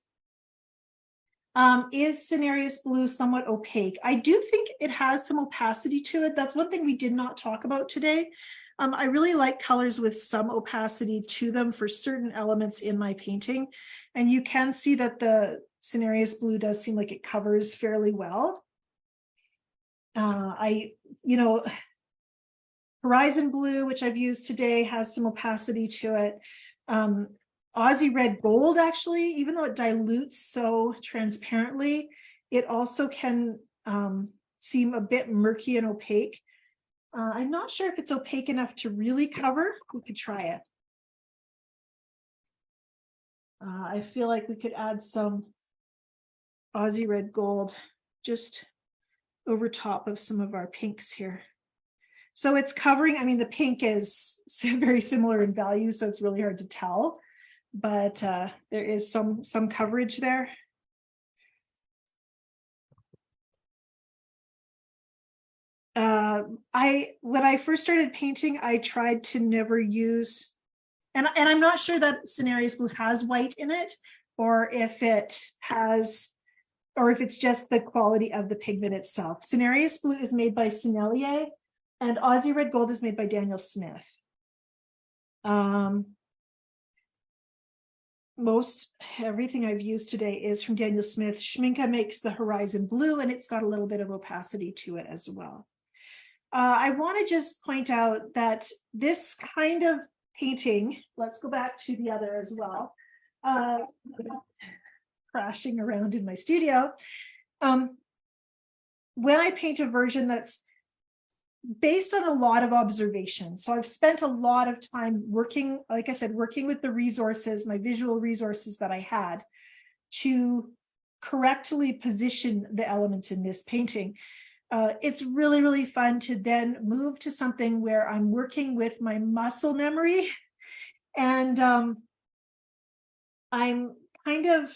Is Cinereous blue somewhat opaque? I do think it has some opacity to it. That's one thing we did not talk about today. I really like colors with some opacity to them for certain elements in my painting. And you can see that the Cinereous blue does seem like it covers fairly well. Horizon blue, which I've used today, has some opacity to it. Aussie red gold, actually, even though it dilutes so transparently, it also can seem a bit murky and opaque. I'm not sure if it's opaque enough to really cover. We could try it. I feel like we could add some Aussie red gold just over top of some of our pinks here. So it's covering, I mean, the pink is very similar in value, so it's really hard to tell, but there is some coverage there. When I first started painting, I tried to never use, and I'm not sure that Cinereous blue has white in it, or if it has, or if it's just the quality of the pigment itself. Cenarius Blue is made by Sennelier, and Aussie Red Gold is made by Daniel Smith. Most everything I've used today is from Daniel Smith. Schminke makes the Horizon Blue, and it's got a little bit of opacity to it as well. I want to just point out that this kind of painting, let's go back to the other as well, crashing around in my studio. When I paint a version that's based on a lot of observation, so I've spent a lot of time working, like I said, working with the resources, my visual resources that I had to correctly position the elements in this painting. It's really, really fun to then move to something where I'm working with my muscle memory, and I'm kind of,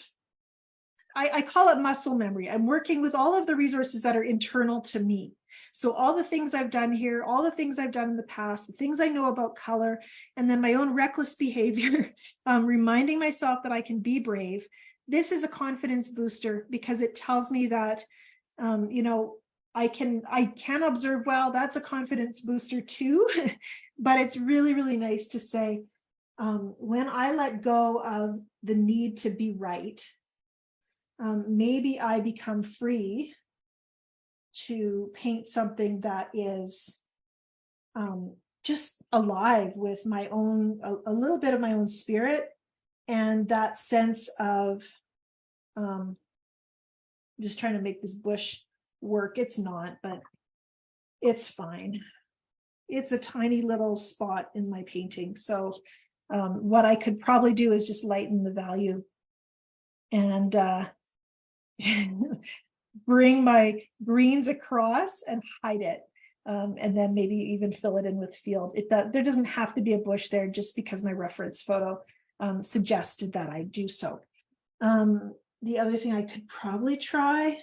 I call it muscle memory. I'm working with all of the resources that are internal to me. So all the things I've done here, all the things I've done in the past, the things I know about color, and then my own reckless behavior, reminding myself that I can be brave. This is a confidence booster because it tells me that, you know, I can observe well. That's a confidence booster too. But it's really, really nice to say, when I let go of the need to be right, maybe I become free to paint something that is just alive with my own, a little bit of my own spirit, and that sense of just trying to make this bush work. It's not, but it's fine. It's a tiny little spot in my painting. So what I could probably do is just lighten the value and bring my greens across and hide it. And then maybe even fill it in with field. There doesn't have to be a bush there just because my reference photo suggested that I do so. The other thing I could probably try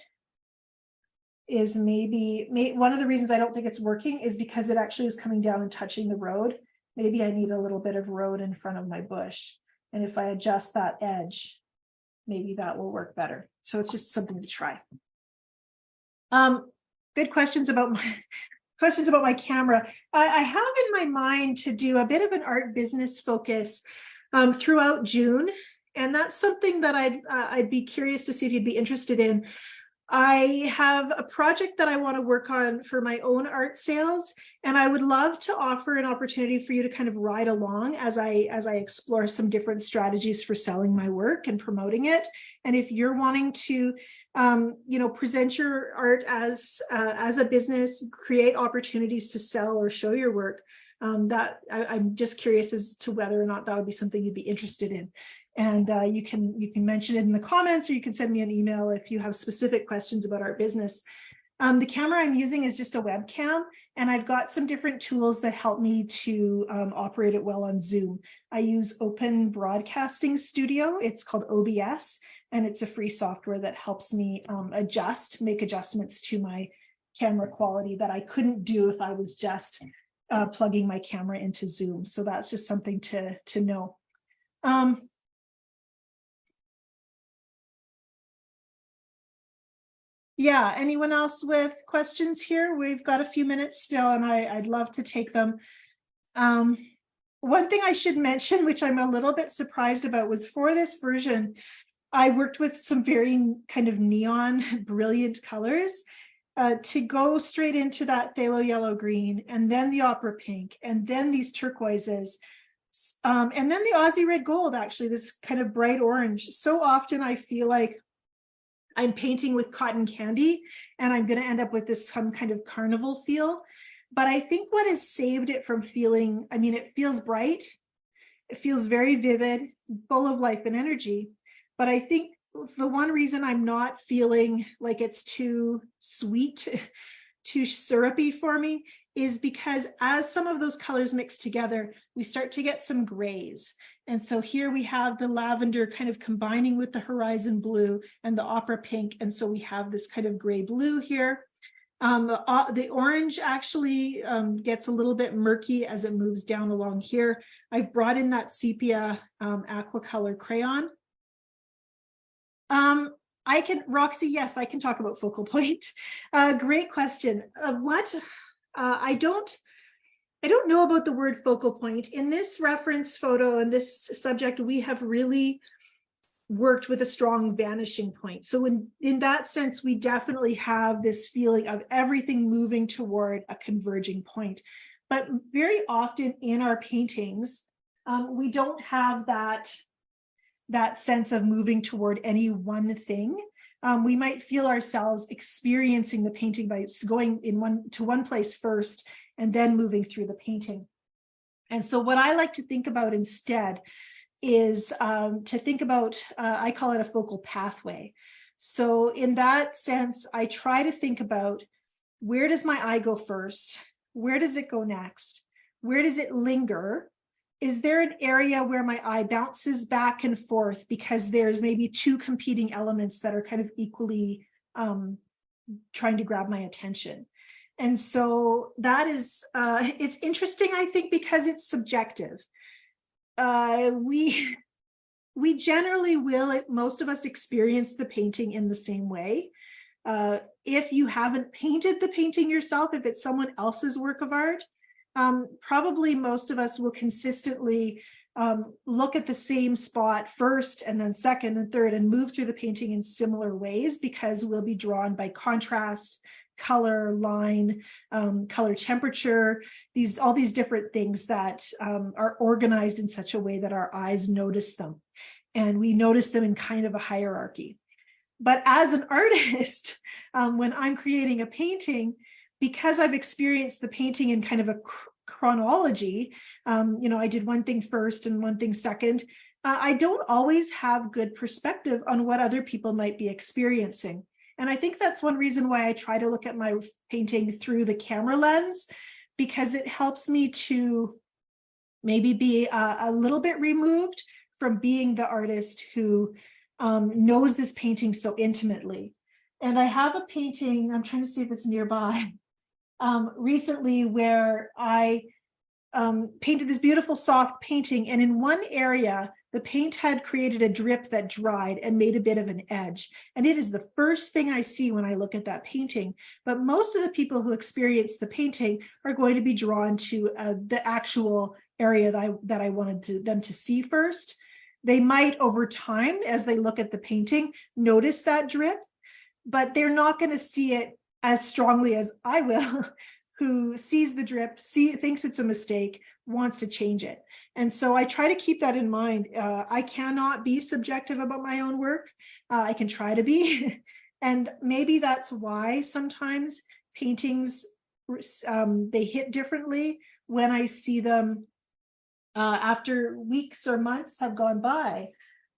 is maybe one of the reasons I don't think it's working is because it actually is coming down and touching the road. Maybe I need a little bit of road in front of my bush. And if I adjust that edge, maybe that will work better. So it's just something to try. Good questions about my camera. I have in my mind to do a bit of an art business focus throughout June. And that's something that I'd be curious to see if you'd be interested in. I have a project that I want to work on for my own art sales, and I would love to offer an opportunity for you to kind of ride along as I explore some different strategies for selling my work and promoting it. And if you're wanting to, you know, present your art as a business, create opportunities to sell or show your work, that I'm just curious as to whether or not that would be something you'd be interested in. And you can mention it in the comments, or you can send me an email if you have specific questions about our business. The camera I'm using is just a webcam, and I've got some different tools that help me to operate it well on Zoom. I use Open Broadcasting Studio. It's called OBS, and it's a free software that helps me make adjustments to my camera quality that I couldn't do if I was just plugging my camera into Zoom. So that's just something to know. Yeah, anyone else with questions here? We've got a few minutes still, and I'd love to take them. One thing I should mention, which I'm a little bit surprised about, was for this version, I worked with some very kind of neon, brilliant colors to go straight into that phthalo yellow green, and then the opera pink, and then these turquoises, and then the Aussie red gold, actually, this kind of bright orange. So often I feel like I'm painting with cotton candy, and I'm going to end up with this some kind of carnival feel. But I think what has saved it from feeling, I mean, it feels bright, it feels very vivid, full of life and energy. But I think the one reason I'm not feeling like it's too sweet, too syrupy for me, is because as some of those colors mix together, we start to get some grays. And so here we have the lavender kind of combining with the horizon blue and the opera pink. And so we have this kind of gray blue here. The orange actually gets a little bit murky as it moves down along here. I've brought in that sepia aqua color crayon. I can, Roxy, yes, I can talk about focal point. Great question. I don't know about the word focal point. In this reference photo and this subject, we have really worked with a strong vanishing point. So in that sense, we definitely have this feeling of everything moving toward a converging point. But very often in our paintings, we don't have that sense of moving toward any one thing. We might feel ourselves experiencing the painting by going to one place first and then moving through the painting. And so what I like to think about instead is to think about, I call it a focal pathway. So in that sense, I try to think about, where does my eye go first? Where does it go next? Where does it linger? Is there an area where my eye bounces back and forth because there's maybe two competing elements that are kind of equally trying to grab my attention? And so that is, it's interesting, I think, because it's subjective. We generally will, most of us experience the painting in the same way. If you haven't painted the painting yourself, if it's someone else's work of art, probably most of us will consistently look at the same spot first and then second and third and move through the painting in similar ways, because we'll be drawn by contrast, color, line, color temperature, all these different things that are organized in such a way that our eyes notice them. And we notice them in kind of a hierarchy. But as an artist, when I'm creating a painting, because I've experienced the painting in kind of a chronology, I did one thing first and one thing second, I don't always have good perspective on what other people might be experiencing. And I think that's one reason why I try to look at my painting through the camera lens, because it helps me to maybe be a little bit removed from being the artist who knows this painting so intimately. And I have a painting, I'm trying to see if it's nearby, recently, where I painted this beautiful soft painting, and in one area the paint had created a drip that dried and made a bit of an edge, and it is the first thing I see when I look at that painting. But most of the people who experience the painting are going to be drawn to the actual area that I wanted them to see first. They might, over time, as they look at the painting, notice that drip, but they're not going to see it as strongly as I will, who sees the drip, thinks it's a mistake, wants to change it. And so I try to keep that in mind. I cannot be subjective about my own work. I can try to be. And maybe that's why sometimes paintings, they hit differently when I see them after weeks or months have gone by.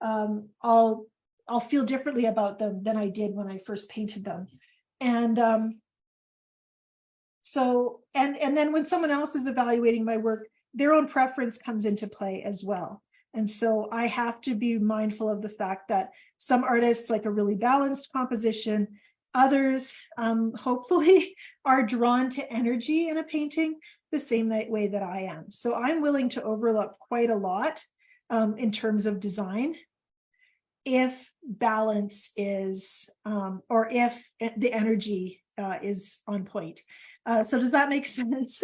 I'll feel differently about them than I did when I first painted them. And and then when someone else is evaluating my work, their own preference comes into play as well. And so I have to be mindful of the fact that some artists like a really balanced composition, others hopefully are drawn to energy in a painting the same way that I am. So I'm willing to overlook quite a lot in terms of design, if balance is, or if the energy is on point. So does that make sense?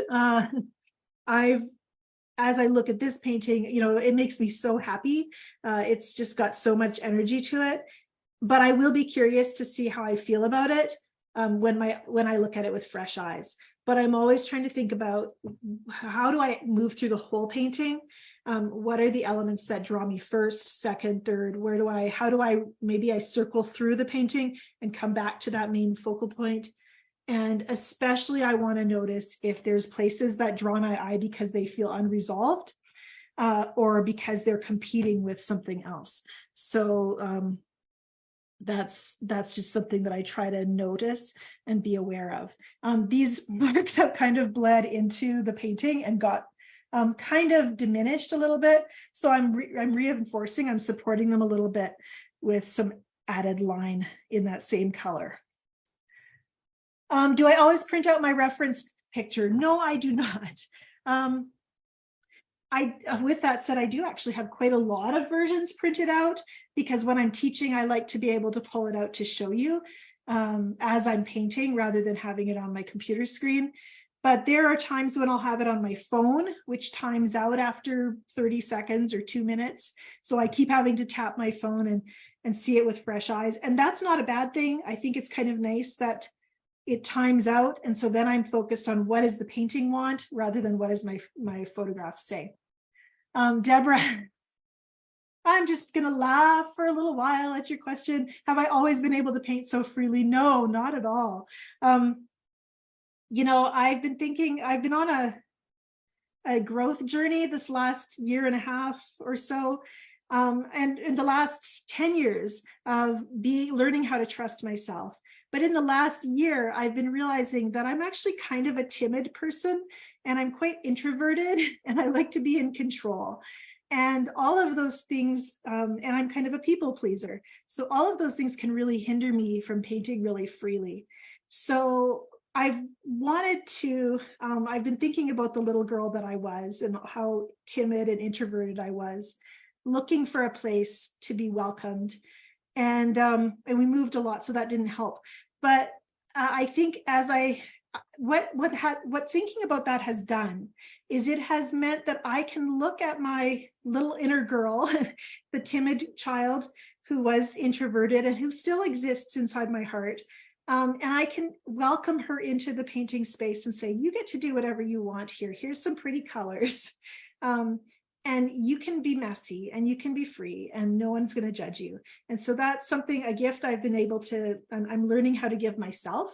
As I look at this painting, it makes me so happy. It's just got so much energy to it, but I will be curious to see how I feel about it when I look at it with fresh eyes. But I'm always trying to think about, how do I move through the whole painting? What are the elements that draw me first, second, third? Maybe I circle through the painting and come back to that main focal point. And especially I want to notice if there's places that draw my eye because they feel unresolved, or because they're competing with something else. So that's just something that I try to notice and be aware of. These marks have kind of bled into the painting and got kind of diminished a little bit. So I'm reinforcing, I'm supporting them a little bit with some added line in that same color. Do I always print out my reference picture? No, I do not. with that said, I do actually have quite a lot of versions printed out, because when I'm teaching, I like to be able to pull it out to show you as I'm painting, rather than having it on my computer screen. But there are times when I'll have it on my phone, which times out after 30 seconds or 2 minutes. So I keep having to tap my phone and see it with fresh eyes. And that's not a bad thing. I think it's kind of nice that it times out. And so then I'm focused on what does the painting want, rather than what does my photograph say. Deborah, I'm just going to laugh for a little while at your question. Have I always been able to paint so freely? No, not at all. I've been on a growth journey this last year and a half or so. And in the last 10 years of learning how to trust myself. But in the last year, I've been realizing that I'm actually kind of a timid person, and I'm quite introverted, and I like to be in control. And all of those things, and I'm kind of a people pleaser. So all of those things can really hinder me from painting really freely. So I've been thinking about the little girl that I was and how timid and introverted I was, looking for a place to be welcomed. And we moved a lot, so that didn't help. But I think what thinking about that has done is it has meant that I can look at my little inner girl, the timid child who was introverted and who still exists inside my heart. And I can welcome her into the painting space and say, you get to do whatever you want here. Here's some pretty colors. And you can be messy and you can be free, and no one's going to judge you. And so that's a gift I've been able to, I'm learning how to give myself.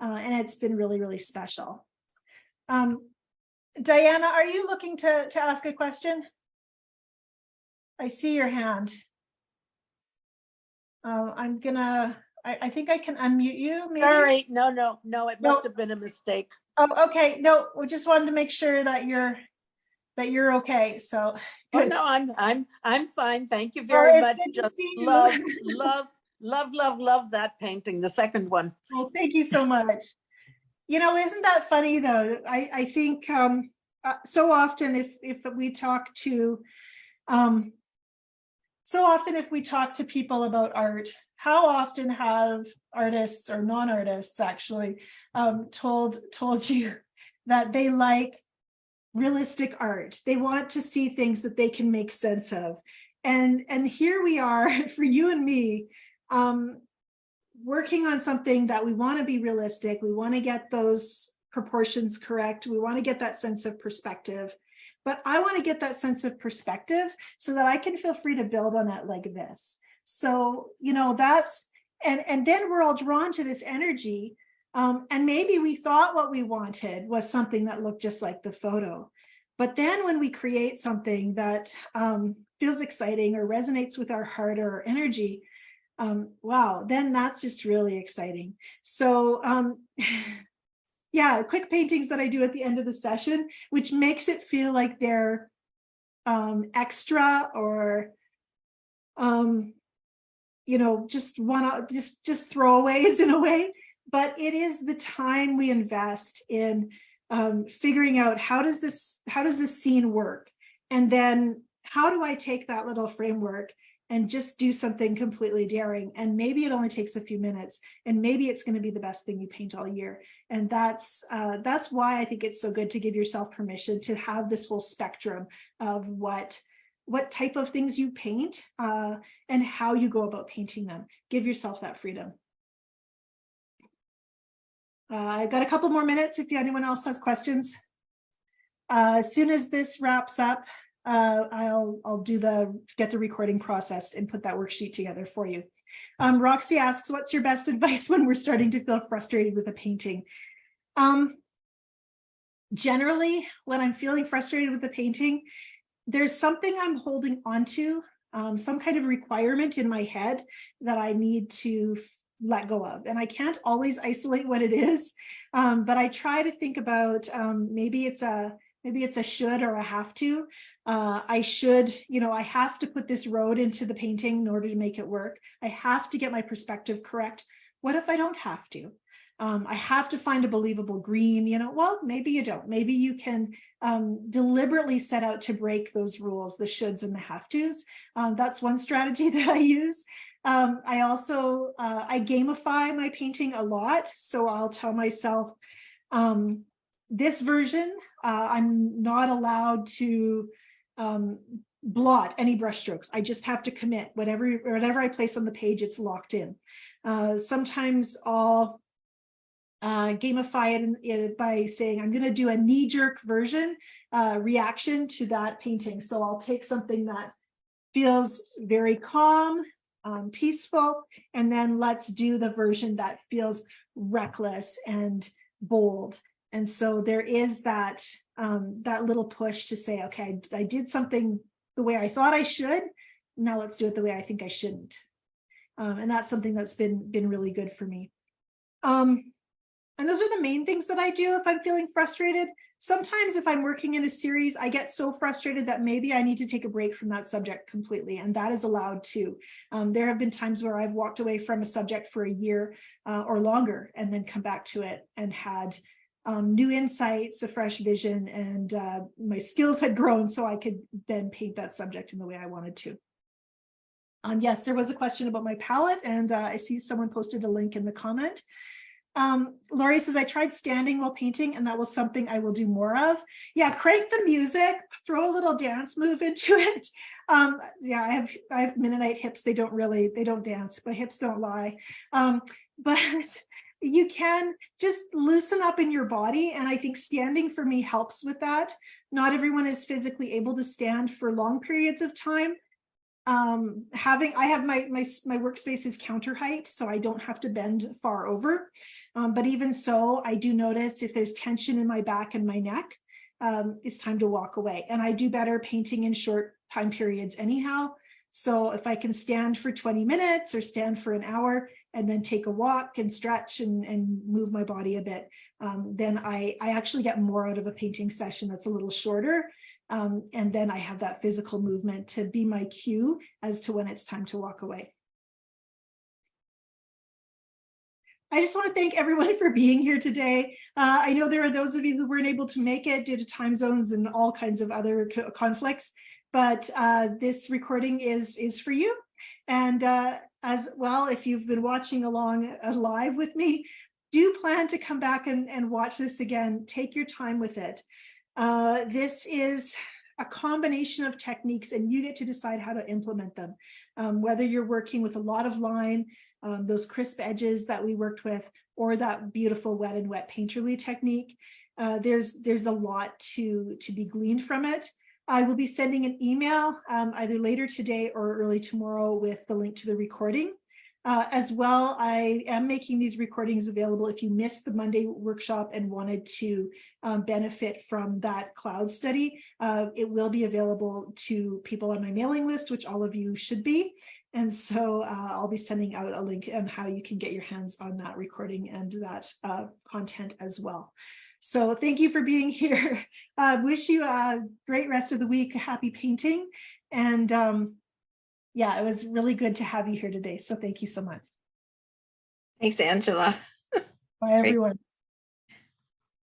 And it's been really, really special. Diana, are you looking to ask a question? I see your hand. I think I can unmute you. Maybe? Sorry, no, it must have been a mistake. Oh, okay. No, we just wanted to make sure that you're okay. So good. Oh, no, I'm fine. Thank you very much. Good to see you. love that painting, the second one. Well, thank you so much. Isn't that funny though? I think so often if we talk to people about art, how often have artists or non-artists actually told you that they like realistic art? They want to see things that they can make sense of. And here we are for you and me, working on something that we want to be realistic. We want to get those proportions correct. We want to get that sense of perspective. But I want to get that sense of perspective so that I can feel free to build on it like this. So, that's, and then we're all drawn to this energy. And maybe we thought what we wanted was something that looked just like the photo. But then when we create something that feels exciting or resonates with our heart or our energy, wow, then that's just really exciting. So yeah, quick paintings that I do at the end of the session, which makes it feel like they're extra or just throwaways in a way. But it is the time we invest in figuring out how does this scene work, and then how do I take that little framework and just do something completely daring. And maybe it only takes a few minutes, and maybe it's going to be the best thing you paint all year. And that's why I think it's so good to give yourself permission to have this whole spectrum of what type of things you paint and how you go about painting them. Give yourself that freedom. I've got a couple more minutes if anyone else has questions. As soon as this wraps up, I'll get the recording processed and put that worksheet together for you. Roxy asks, what's your best advice when we're starting to feel frustrated with a painting? Generally, when I'm feeling frustrated with the painting, there's something I'm holding onto, some kind of requirement in my head that I need to let go of. And I can't always isolate what it is, but I try to think about maybe it's a should or a have to. I should, I have to put this road into the painting in order to make it work. I have to get my perspective correct. What if I don't have to? I have to find a believable green, well, maybe you don't. Maybe you can deliberately set out to break those rules, the shoulds and the have tos. That's one strategy that I use. I also, I gamify my painting a lot. So I'll tell myself, this version, I'm not allowed to blot any brush strokes. I just have to commit whatever I place on the page, it's locked in. Sometimes I'll gamify it by saying I'm going to do a knee-jerk version reaction to that painting. So I'll take something that feels very calm, peaceful, and then let's do the version that feels reckless and bold. And so there is that that little push to say, okay, I did something the way I thought I should. Now let's do it the way I think I shouldn't. And that's something that's been really good for me. And those are the main things that I do if I'm feeling frustrated. Sometimes if I'm working in a series, I get so frustrated that maybe I need to take a break from that subject completely, and that is allowed too. There have been times where I've walked away from a subject for a year or longer and then come back to it and had new insights, a fresh vision, and my skills had grown so I could then paint that subject in the way I wanted to. Yes, there was a question about my palette, and I see someone posted a link in the comment. Laurie says, I tried standing while painting, and that was something I will do more of. Yeah, crank the music, throw a little dance move into it. Yeah, I have Mennonite hips. They don't dance. My hips don't lie. But you can just loosen up in your body. And I think standing for me helps with that. Not everyone is physically able to stand for long periods of time. I have my workspace is counter height, so I don't have to bend far over. But even so, I do notice if there's tension in my back and my neck, it's time to walk away. And I do better painting in short time periods anyhow. So if I can stand for 20 minutes or stand for an hour and then take a walk and stretch and move my body a bit, then I actually get more out of a painting session that's a little shorter. And then I have that physical movement to be my cue as to when it's time to walk away. I just want to thank everyone for being here today. I know there are those of you who weren't able to make it due to time zones and all kinds of other conflicts, but this recording is for you. And as well, if you've been watching along live with me, do plan to come back and watch this again. Take your time with it. This is a combination of techniques, and you get to decide how to implement them. Whether you're working with a lot of line, those crisp edges that we worked with, or that beautiful wet and wet painterly technique, there's a lot to be gleaned from it. I will be sending an email either later today or early tomorrow with the link to the recording. As well, I am making these recordings available if you missed the Monday workshop and wanted to benefit from that cloud study. It will be available to people on my mailing list, which all of you should be. And so I'll be sending out a link on how you can get your hands on that recording and that content as well. So thank you for being here. Wish you a great rest of the week, happy painting. And yeah, it was really good to have you here today. So thank you so much. Thanks, Angela. Bye, everyone.